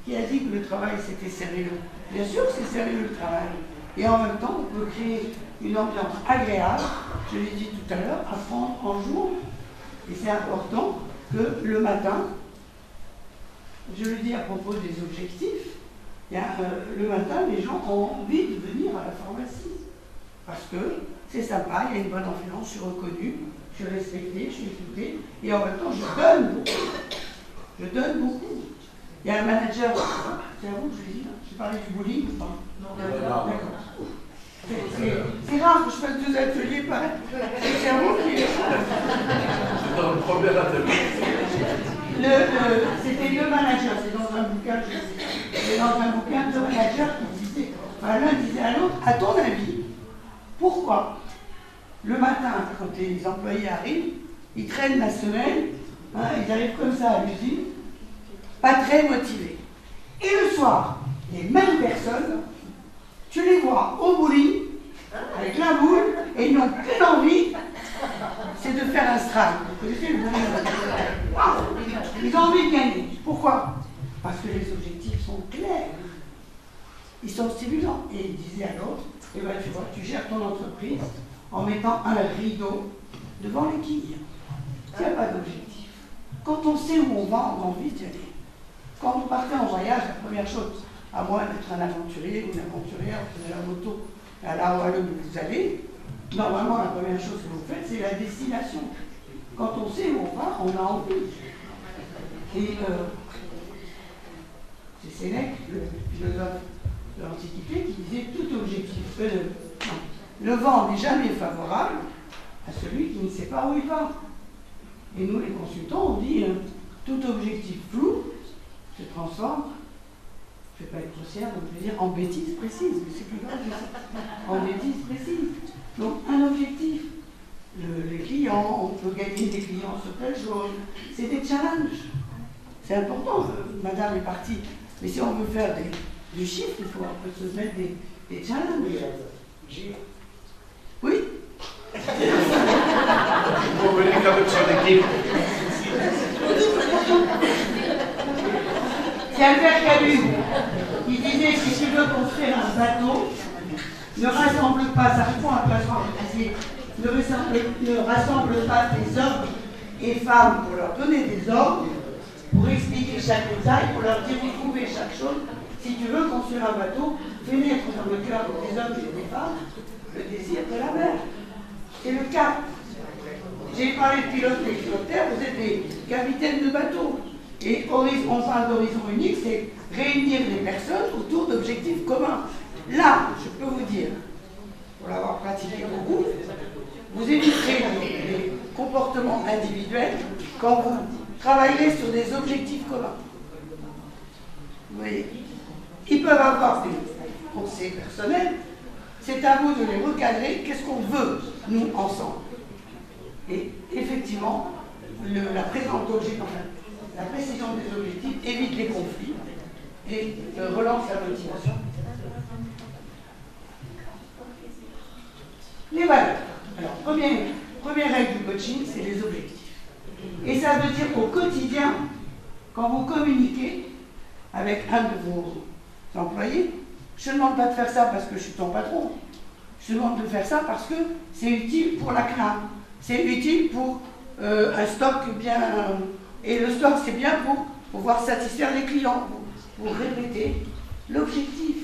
Qui a dit que le travail c'était sérieux? Bien sûr que c'est sérieux le travail. Et en même temps, on peut créer une ambiance agréable. Je l'ai dit tout à l'heure, apprendre en jour. Et c'est important que le matin, je le dis à propos des objectifs, le matin, les gens ont envie de venir à la pharmacie. Parce que c'est sympa, il y a une bonne influence, je suis reconnue, je suis respectée, je suis écoutée, et en même temps, je donne beaucoup. Je donne beaucoup. Il y a un manager, c'est à vous que je dis, j'ai parlé du bullying ou pas? Non, d'accord. C'est rare que je fasse 2 ateliers pareil. C'est à vous qui... C'est dans le premier atelier. C'était 2 managers, c'est dans un bouquin, c'est dans un bouquin, 2 managers qui disaient, l'un disait à l'autre, à ton avis, pourquoi le matin, quand les employés arrivent, ils traînent la semaine, ils arrivent comme ça à l'usine, pas très motivés. Et le soir, les mêmes personnes, tu les vois au bowling, avec la boule, et ils n'ont qu'une envie, c'est de faire un strike. Vous connaissez le bowling? Ils ont envie de gagner. Pourquoi? Parce que les objectifs sont clairs. Ils sont stimulants. Et ils disaient à l'autre, eh ben, tu vois, tu gères ton entreprise en mettant un rideau devant les quilles. Il n'y a pas d'objectif. Quand on sait où on va, on a envie d'y aller. Quand vous partez en voyage, la première chose, à moins d'être un aventurier ou une aventurière, vous prenez la moto, à là où vous allez, normalement la première chose que vous faites, c'est la destination. Quand on sait où on va, on a envie. Et c'est Sénèque, le philosophe de l'Antiquité, qui disait tout objectif. Le vent n'est jamais favorable à celui qui ne sait pas où il va. Et nous, les consultants, on dit tout objectif flou se transforme, je ne vais pas être grossière, donc je vais dire en bêtise précise, mais c'est plus grave que ça. En bêtise précise. Donc un objectif. Les clients, on peut gagner des clients sur telle chose. C'est des challenges. C'est important. Madame est partie. Mais si on veut faire du chiffre, il faut un peu se mettre des challenges. Oui. Vous venez quand même sur l'équipe. C'est Albert Camus qui disait que si tu veux construire un bateau, ne rassemble pas, ça répond à ne rassemble pas tes hommes et femmes pour leur donner des ordres, pour expliquer chaque détail, pour leur dire où trouver chaque chose. Si tu veux construire un bateau, fais naître dans le cœur des hommes et des femmes le désir de la mer. C'est le cas. J'ai parlé de pilotes et pilotaires, vous êtes des capitaines de bateau. Et on parle d'horizon unique, c'est réunir les personnes autour d'objectifs communs. Là, je peux vous dire, pour l'avoir pratiqué beaucoup, vous éviterez les comportements individuels quand vous travaillerez sur des objectifs communs. Vous voyez, ils peuvent avoir des pensées personnelles, c'est à vous de les recadrer, qu'est-ce qu'on veut, nous, ensemble. Et effectivement, la précision des objectifs évite les conflits et relance la motivation. Les valeurs. Alors, première règle du coaching, c'est les objectifs. Et ça veut dire qu'au quotidien, quand vous communiquez avec un de vos employés, je ne demande pas de faire ça parce que je suis ton patron. Je demande de faire ça parce que c'est utile pour la CNAM. C'est utile pour un stock bien... et le stock, c'est bien pour pouvoir satisfaire les clients, pour répéter l'objectif.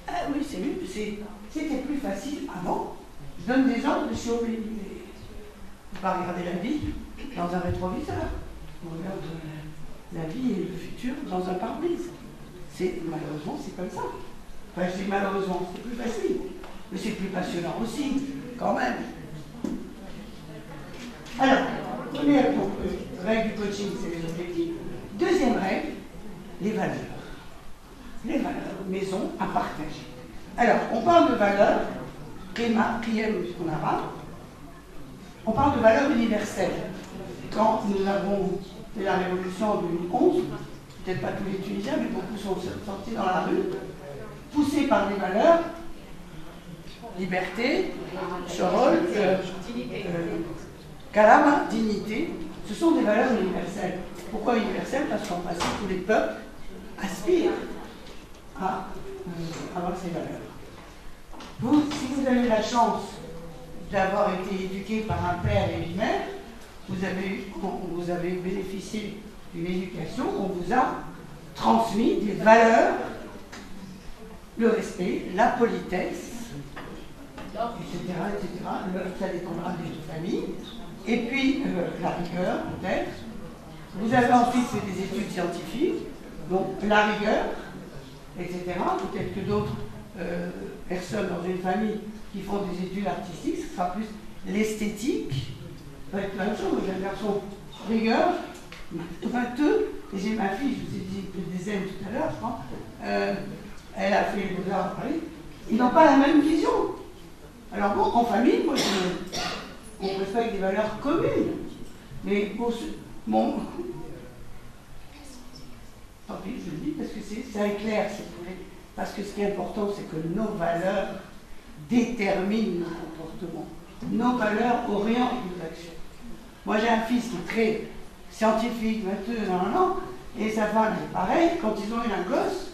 Ah oui, c'était plus facile avant. Je donne des ordres, je suis obligé. Il ne faut pas regarder la vie dans un rétroviseur. On regarde la vie et le futur dans un pare-brise. Malheureusement, c'est comme ça. Enfin, je dis malheureusement, c'est plus facile. Mais c'est plus passionnant aussi, quand même. Alors, première règle du coaching, c'est les objectifs. Deuxième règle, les valeurs. Les valeurs, maison à partager. Alors, on parle de valeurs, Qiyam en arabe, on parle de valeurs universelles. Quand nous avons fait la révolution en 2011, peut-être pas tous les Tunisiens, mais beaucoup sont sortis dans la rue, poussés par des valeurs, liberté, Chorol, Karama, dignité, ce sont des valeurs universelles. Pourquoi universelles? Parce qu'en principe, tous les peuples aspirent à avoir ces valeurs. Vous, si vous avez la chance d'avoir été éduqué par un père et une mère, vous avez bénéficié d'une éducation, on vous a transmis des valeurs, le respect, la politesse, etc. Ça dépendra des familles. Et puis, la rigueur, peut-être. Vous avez ensuite fait des études scientifiques, donc la rigueur, etc. Peut-être que d'autres personnes dans une famille qui font des études artistiques, ce sera plus l'esthétique. Ça va être la même chose. J'ai un garçon rigueur, 22, et j'ai ma fille, je vous ai dit des ailes tout à l'heure, je crois. Elle a fait les beaux-arts à Paris. Ils n'ont pas la même vision. Alors bon, en famille, moi, on respecte des valeurs communes. Mais pour tant pis, je le dis, parce que ça éclaire, si vous voulez. Parce que ce qui est important, c'est que nos valeurs déterminent nos comportements. Nos valeurs orientent nos actions. Moi, j'ai un fils qui est très scientifique, 22 ans, et sa femme est pareille. Quand ils ont eu un gosse,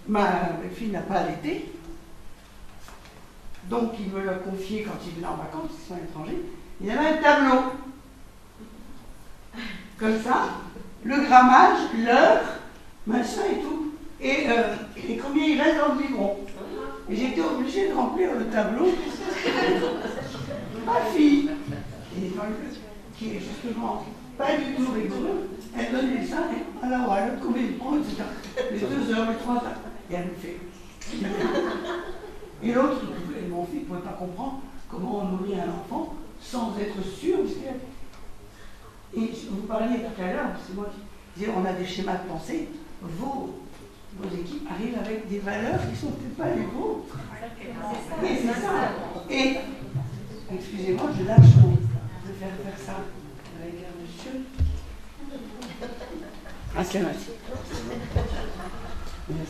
ma fille n'a pas allaité. Donc, il me l'a confié quand il venait en vacances, ils sont étrangers. Il avait un tableau. Comme ça, le grammage, l'heure, machin et tout. Et combien il reste dans le biberon. Et j'étais obligée de remplir le tableau. Ma fille, qui est justement pas du tout rigolo, elle donnait ça, et alors, combien il prend, etc. Les 2 heures, les 3 heures. Et elle me fait. Et l'autre, mon fils, ne pouvait pas comprendre comment on nourrit un enfant sans être sûr. Et vous parliez tout à l'heure, c'est moi On a des schémas de pensée. Vos équipes arrivent avec des valeurs qui ne sont peut-être pas les vôtres. Et c'est ça. Et, excusez-moi, je lâche de faire ça avec un monsieur. Ah, c'est vrai.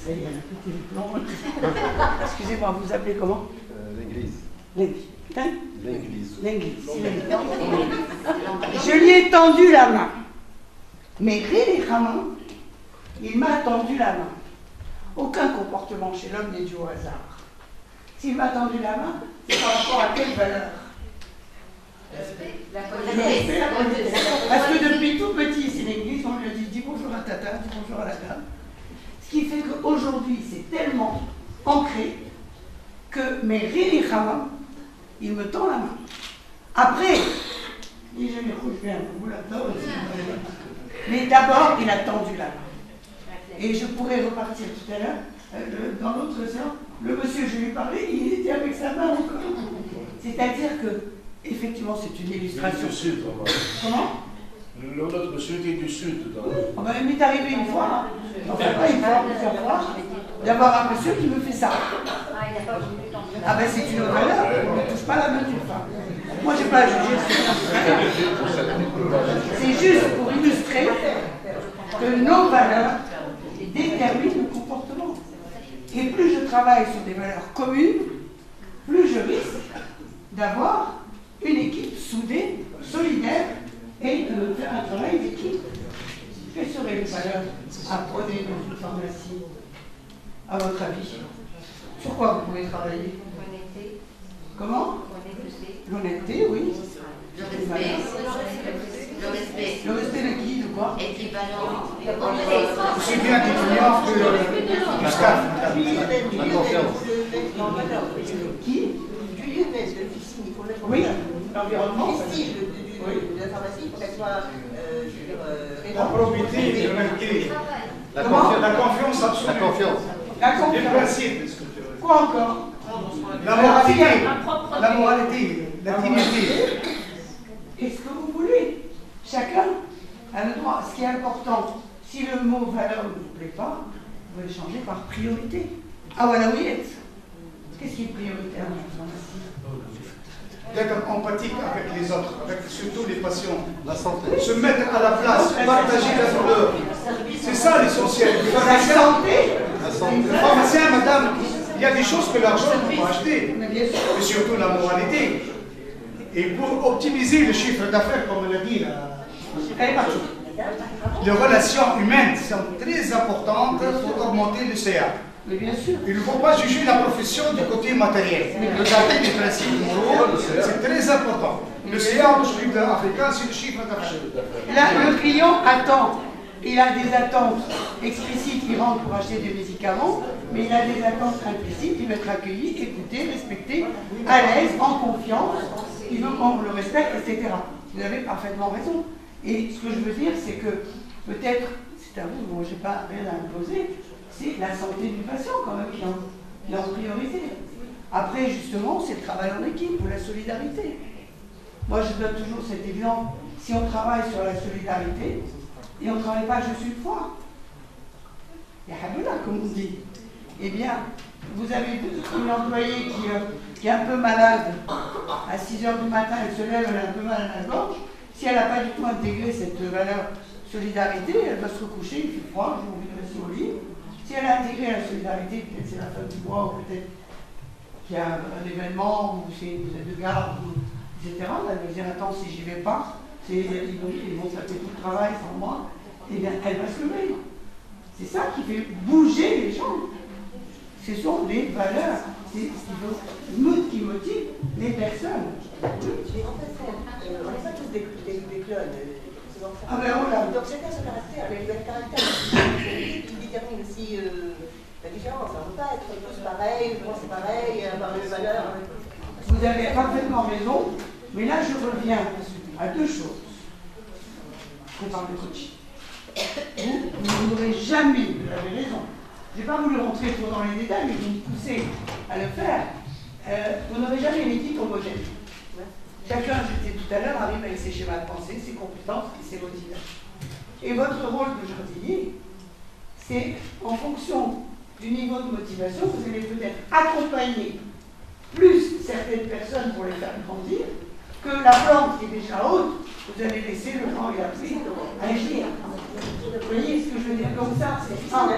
Ça y est, il a pété le plan. Excusez-moi, vous appelez comment? L'église. L'église. L'église. Je lui ai tendu la main. Mais Réli Haman, il m'a tendu la main. Aucun comportement chez l'homme n'est dû au hasard. S'il m'a tendu la main, c'est par rapport à quelle valeur? Parce que depuis tout petit, ici l'église, on lui a dit dis bonjour à tata, dis bonjour à la dame. Ce qui fait qu'aujourd'hui, c'est tellement ancré que mes Réli Haman, il me tend la main. Après, je les couche bien, vous là-dedans. Mais d'abord, il a tendu la main. Et je pourrais repartir tout à l'heure, dans l'autre sens, le monsieur, je lui ai parlé, il était avec sa main encore. C'est-à-dire que, effectivement, c'est une illustration. Du sud, comment? L'autre monsieur était du sud. Oh ben, il m'est arrivé une fois, enfin pas une fois, plusieurs fois, d'avoir un monsieur qui me fait ça. Ah ben c'est une valeur, on ne touche pas la main d'une femme. Moi je n'ai pas à juger, c'est juste pour illustrer que nos valeurs déterminent le comportement. Et plus je travaille sur des valeurs communes, plus je risque d'avoir une équipe soudée, solidaire, et de faire un travail d'équipe. Quelles seraient les valeurs à prôner dans une pharmacie, à votre avis? Sur quoi vous pouvez travailler? L'honnêteté. Comment? L'honnêteté, oui. Le respect. Le respect de qui? De quoi? Équivalent. Aussi bien des clients que du staff. La confiance. Qui? Du Lyonnaise, de l'officine, il faut mettre en Oui, place. l'environnement. Ici, de la pharmacie, il faut qu'elle soit La probité et l'honnêteté. La confiance absolue. La confiance. La confiance. Les principes. Quoi encore? La moralité. La moralité. La dignité. Qu'est-ce que vous voulez? Chacun a le droit. Ce qui est important, si le mot valeur ne vous plaît pas, vous pouvez le changer par priorité. Ah voilà, oui. Qu'est-ce qui est prioritaire dans la pharmacie? D'être empathique avec les autres, avec surtout les patients. La santé. Se mettre à la place, partager la douleur. C'est ça l'essentiel. Le La santé. pharmacien, madame, il y a des choses que l'argent ne peut pas acheter. Mais bien sûr. Et surtout la moralité. Et pour optimiser le chiffre d'affaires, comme on l'a dit, Elle est partie. les relations humaines sont très importantes pour augmenter le CA. Mais bien sûr. Il ne faut pas juger la profession du côté matériel. Regarder les principes moraux, c'est très important. Le CA aujourd'hui africain, c'est le chiffre d'affaires. Là, le client attend. Il a des attentes explicites, il rentre pour acheter des médicaments, mais il a des attentes implicites, il veut être accueilli, écouté, respecté, à l'aise, en confiance, il veut qu'on le respecte, etc. Vous avez parfaitement raison. Et ce que je veux dire, c'est que peut-être, c'est à vous, bon, je n'ai pas rien à imposer, c'est la santé du patient quand même qui est en priorité. Après, justement, c'est le travail en équipe ou la solidarité. Moi, je donne toujours cet exemple. Si on travaille sur la solidarité, et on ne travaille pas juste une fois, il y a Haboula, comme on dit, eh bien, vous avez une employée qui est un peu malade, à 6 h du matin, elle se lève, elle a un peu mal à la gorge. Si elle n'a pas du tout intégré cette valeur solidarité, elle va se recoucher, il fait froid, j'ai envie de rester au lit. Si elle a intégré la solidarité, peut-être c'est la femme du bois, ou peut-être qu'il y a un événement, ou vous êtes de garde, etc. Elle va dire, attends, si j'y vais pas, ils vont taper tout le travail sans moi, et bien elle va se lever. C'est ça qui fait bouger les gens. Ce sont les valeurs, c'est le mood qui motive les personnes. Mais en fait, on n'est pas tous des clones. Ah ben on l'a. Donc chacun son caractère, le caractère qui détermine aussi la différence. On ne peut pas être tous pareils, penser pareil, avoir les valeurs. Vous avez parfaitement raison, mais là je reviens à deux choses. Je parle de coaching. Vous n'aurez jamais, vous avez raison, je n'ai pas voulu rentrer trop dans les détails, mais vous me poussez à le faire. Vous n'aurez jamais une équipe homogène. Chacun, je disais tout à l'heure, arrive avec ses schémas de pensée, ses compétences et ses motivations. Et votre rôle de jardinier, c'est en fonction du niveau de motivation, vous allez peut-être accompagner plus certaines personnes pour les faire grandir, que la plante qui est déjà haute, vous allez laisser le vent et la pluie agir. Vous voyez ce que je veux dire comme ça, c'est un.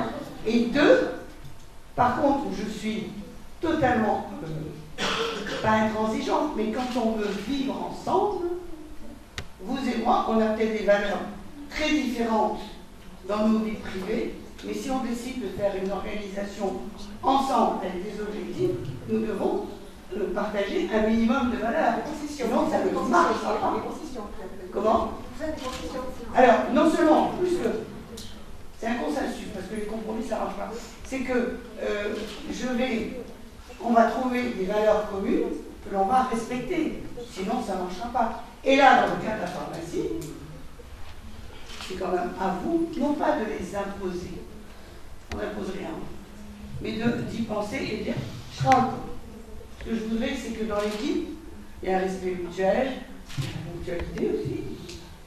Et deux, par contre, où je suis totalement, pas intransigeante, mais quand on veut vivre ensemble, vous et moi, on a peut-être des valeurs très différentes dans nos vies privées, mais si on décide de faire une organisation ensemble avec des objectifs, nous devons partager un minimum de valeurs. Sinon, ça ne marchera pas. Comment? Alors, non seulement, en plus que c'est un consensus, parce que les compromis, ça ne marche pas, c'est que on va trouver des valeurs communes que l'on va respecter, sinon ça ne marchera pas. Et là, dans le cas de la pharmacie, c'est quand même à vous, non pas de les imposer, on n'impose rien, mais d'y penser et de dire, je serai en commun. Ce que je voudrais, c'est que dans l'équipe, il y a un respect mutuel, il y a la mutualité aussi,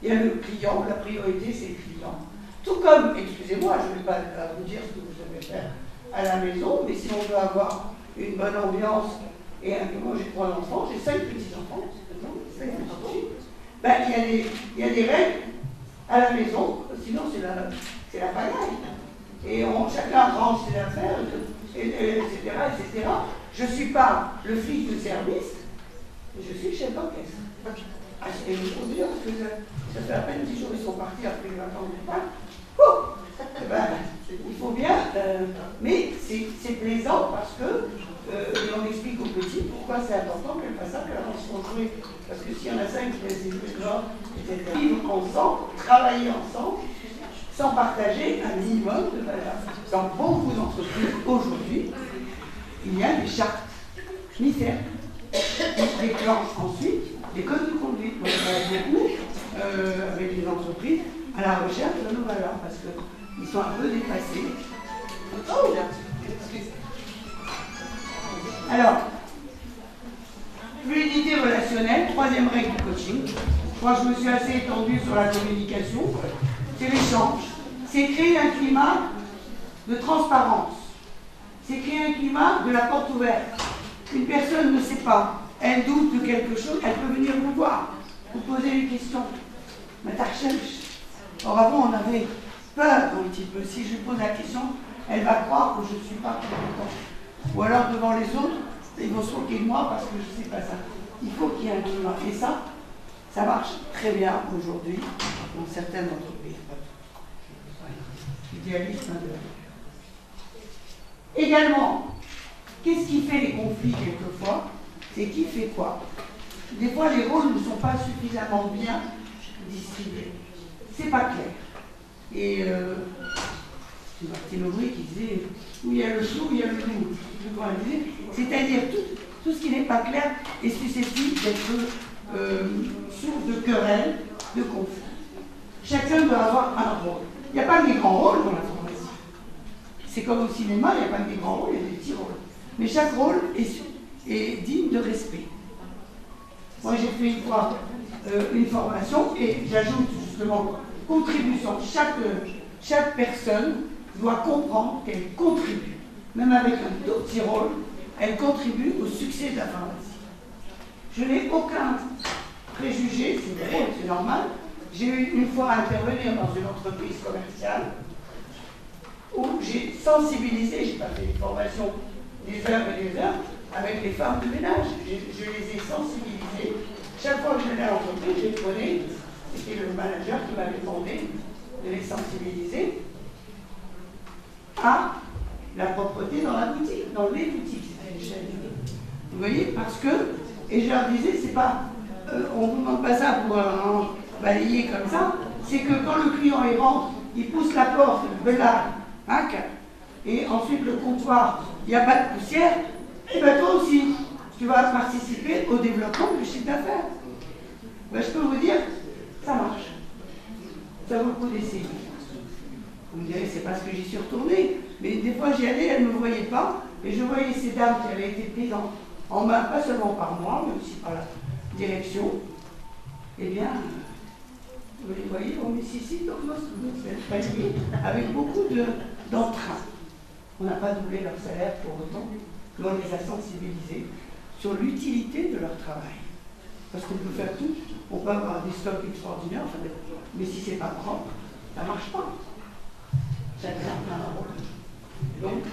il y a le client, la priorité c'est le client. Tout comme, excusez-moi, je ne vais pas vous dire ce que vous devez faire à la maison, mais si on veut avoir une bonne ambiance, et moi j'ai 3 enfants, j'ai 5 petits-enfants, ben, il y a des règles à la maison, sinon c'est la pagaille. Et chacun range ses affaires, etc., etc. Je ne suis pas le flic de service, je suis chef d'orchestre. Et il faut dire, parce que ça fait à peine 10 jours qu'ils sont partis après les vacances de Pâques. Il faut bien, mais c'est plaisant parce que on explique aux petits pourquoi c'est important qu'elle fasse ça, qu'elle avance son jouer. Parce que s'il y en a 5 qui laissent les gens, etc., vivre ensemble, travailler ensemble, sans partager un minimum de valeurs. Dans beaucoup d'entreprises aujourd'hui, il y a des chartes unitaires qui déclenchent ensuite des codes de conduite. Moi, je travaille beaucoup avec les entreprises à la recherche de nos valeurs parce qu'ils sont un peu dépassés. Oh, alors, fluidité relationnelle, 3e règle du coaching. Moi, je me suis assez étendue sur la communication. C'est l'échange. C'est créer un climat de transparence. C'est créer un climat de la porte ouverte. Une personne ne sait pas, elle doute de quelque chose, elle peut venir vous voir, vous poser des questions. Mais t'as recherché. Or avant, on avait peur un petit peu. Si je lui pose la question, elle va croire que je ne suis pas compétente. Ou alors devant les autres, ils vont se moquer de moi parce que je ne sais pas ça. Il faut qu'il y ait un climat. Et ça marche très bien aujourd'hui dans certaines entreprises. Idéalisme de la vie. Également, qu'est-ce qui fait les conflits quelquefois? C'est qui fait quoi? Des fois, les rôles ne sont pas suffisamment bien distribués. C'est pas clair. Et c'est Martine Aubry qui disait où il y a le flou, il y a le loup. C'est-à-dire tout ce qui n'est pas clair est susceptible d'être source de querelles, de conflits. Chacun doit avoir un rôle. Il n'y a pas que des grands rôles dans la pharmacie. C'est comme au cinéma, il n'y a pas que des grands rôles, il y a des petits rôles. Mais chaque rôle est digne de respect. Moi, j'ai fait une fois une formation et j'ajoute justement contribution. Chaque personne doit comprendre qu'elle contribue. Même avec un tout petit rôle, elle contribue au succès de la pharmacie. Je n'ai aucun préjugé, c'est drôle, c'est normal. J'ai eu une fois à intervenir dans une entreprise commerciale où j'ai sensibilisé, je n'ai pas fait une formation des heures et des heures, avec les femmes de ménage. Je les ai sensibilisées. Chaque fois que j'allais à l'entreprise, je les prenais, c'était le manager qui m'avait demandé de les sensibiliser à la propreté dans la boutique, dans les boutiques. Vous voyez, parce que, et je leur disais, c'est pas, on ne vous demande pas ça pour balayer comme ça, c'est que quand le client il rentre, il pousse la porte, et ensuite le comptoir, il n'y a pas de poussière, et bien toi aussi, tu vas participer au développement du chiffre d'affaires. Ben, je peux vous dire, ça marche. Ça vaut le coup d'essayer. Vous me direz, c'est parce que j'y suis retournée, mais des fois j'y allais, elles ne me voyaient pas, et je voyais ces dames qui avaient été prises en main, pas seulement par moi, mais aussi par la direction. Eh bien, vous les voyez, on nécessite donc cette palier avec beaucoup d'entrain. On n'a pas doublé leur salaire pour autant, mais on les a sensibilisés sur l'utilité de leur travail. Parce qu'on peut faire tout, on peut avoir des stocks extraordinaires, enfin, mais si c'est pas propre, ça ne marche pas. Ça devient un rôle. Donc,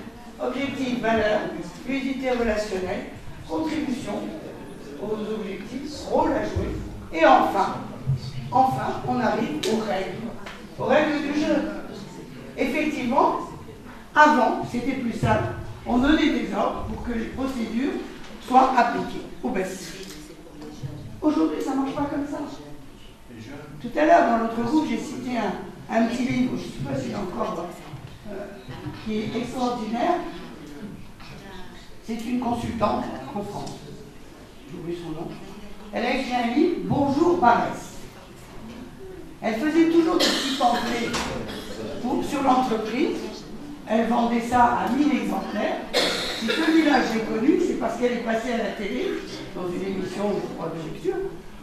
objectif, valeur, fluidité relationnelle, contribution aux objectifs, rôle à jouer, et enfin, on arrive aux règles du jeu. Effectivement, avant, c'était plus simple, on donnait des ordres pour que les procédures soient appliquées au best. Aujourd'hui, ça ne marche pas comme ça. Tout à l'heure, dans l'autre groupe, j'ai cité un petit livre, je ne sais pas s'il y a encore, qui est extraordinaire. C'est une consultante en France. J'ai oublié son nom. Elle a écrit un livre, Bonjour Paresse. Elle faisait toujours des petits pamphlets sur l'entreprise. Elle vendait ça à 1000 exemplaires. Si celui-là, je l'ai connu, c'est parce qu'elle est passée à la télé, dans une émission, je crois, de lecture,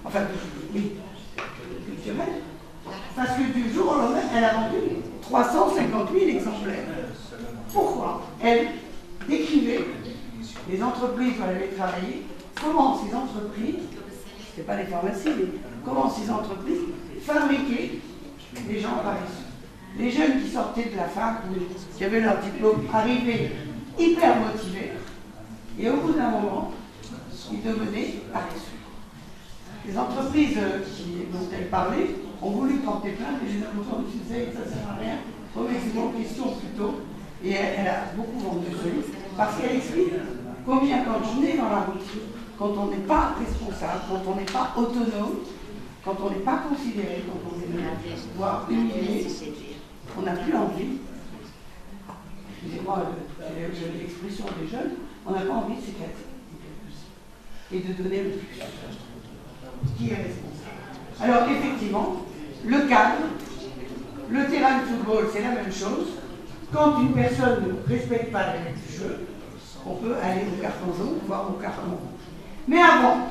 enfin, oui, culturelle, parce que du jour au lendemain, elle a vendu 350 000 exemplaires. Pourquoi? Elle décrivait les entreprises où elle avait travaillé, comment ces entreprises, c'est pas les pharmacies, mais comment ces entreprises fabriquaient des gens paresseux. Les jeunes qui sortaient de la fac, qui avaient leur diplôme, arrivaient hyper motivés, et au bout d'un moment, ils devenaient paresseux. Les entreprises dont elle parlait ont voulu porter plainte, et les avocats disaient que ça ne sert à rien, remettez-moi en question plutôt. Et elle a beaucoup vendu ce livre, parce qu'elle explique combien, quand on est dans la routine, quand on n'est pas responsable, quand on n'est pas autonome, quand on n'est pas considéré, quand on est voire humilié, on n'a plus envie, excusez-moi l'expression des jeunes, on n'a pas envie de s'éclater et de donner le plus. Qui est responsable? Alors effectivement, le cadre, le terrain de football, c'est la même chose. Quand une personne ne respecte pas les règles du jeu, on peut aller au carton jaune, voire au carton rouge. Mais avant,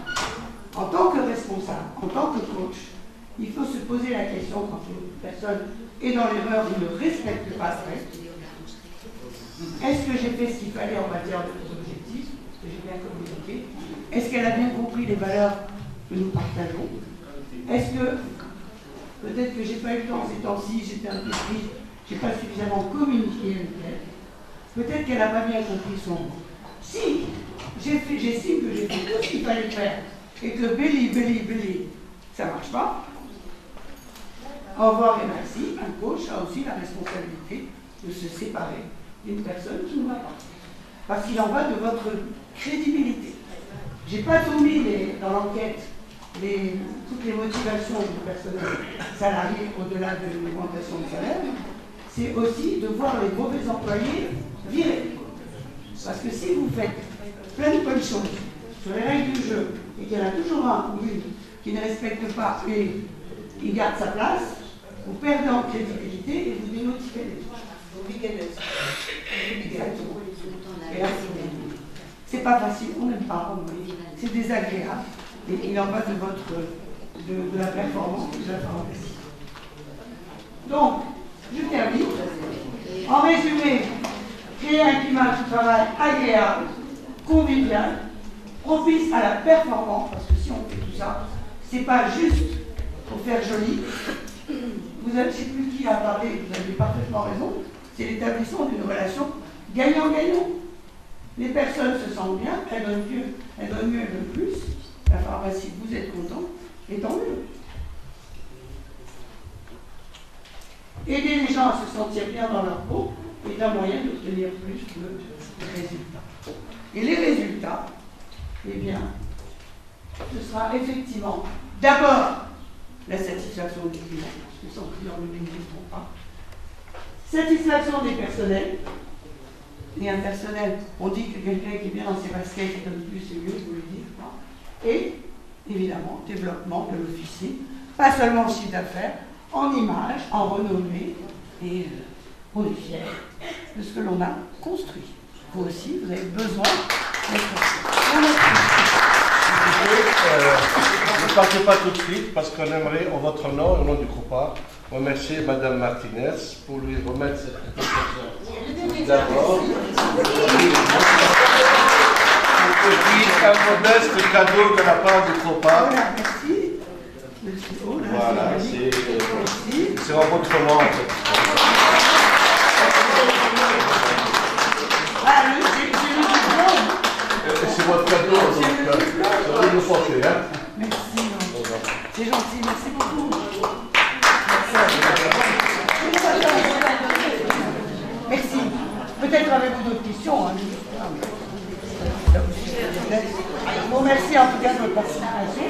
en tant que responsable, en tant que coach, il faut se poser la question quand une personne est dans l'erreur ou ne respecte pas ce règle. Est-ce que j'ai fait ce qu'il fallait en matière d'objectifs, que j'ai bien communiqué? Est-ce qu'elle a bien compris les valeurs que nous partageons? Est-ce que, peut-être que j'ai pas eu le temps ces temps-ci, j'étais un peu prise, j'ai pas suffisamment communiqué avec elle. Peut-être qu'elle n'a pas bien compris son rôle. Si j'estime que j'ai fait tout ce qu'il fallait faire et que belli, ça ne marche pas, au revoir et merci, un coach a aussi la responsabilité de se séparer d'une personne qui ne va pas. Parce qu'il en va de votre crédibilité. J'ai pas tout mis dans l'enquête toutes les motivations du personnel salarié au-delà de l'augmentation de salaire. C'est aussi de voir les mauvais employés virés. Parce que si vous faites plein de bonnes choses sur les règles du jeu et qu'il y en a toujours un ou une qui ne respecte pas et il garde sa place, vous perdez en crédibilité et vous démotivez les autres. Exactement. Et là, c'est pas facile, on n'aime pas, c'est désagréable. Et il en va de la performance de la pharmacie. Donc, je termine. En résumé, créer un climat de travail agréable, convivial, propice à la performance, parce que si on fait tout ça, c'est pas juste pour faire joli. Vous avez, je ne sais plus qui a parlé, vous avez parfaitement raison, c'est l'établissement d'une relation gagnant-gagnant. Les personnes se sentent bien, elles donnent mieux, elles donnent plus. La pharmacie, vous êtes content, et tant mieux. Aider les gens à se sentir bien dans leur peau est un moyen d'obtenir plus de résultats. Et les résultats, eh bien, ce sera effectivement d'abord la satisfaction des clients, parce que sans client, nous n'existerons pas. Satisfaction des personnels. Et un personnel, on dit que quelqu'un qui est bien dans ses baskets et donne plus, c'est mieux, vous le dites. Et, évidemment, développement de l'officier, pas seulement en chiffre d'affaires, en image, en renommée, et on est fiers de ce que l'on a construit. Vous aussi, vous avez besoin d'être fiers. ne partez pas tout de suite parce qu'on aimerait, en votre nom et au nom du CROPA, remercier Madame Martinez pour lui remettre cette attestation. D'abord. Et puis un modeste cadeau de la part du CROPA. Voilà, c'est en votre nom. C'est votre cadeau, donc ça va nous porter. Hein? Merci. C'est gentil, merci beaucoup. Merci. Peut-être avez-vous d'autres questions. Hein? Bon, merci en tout cas de votre participation.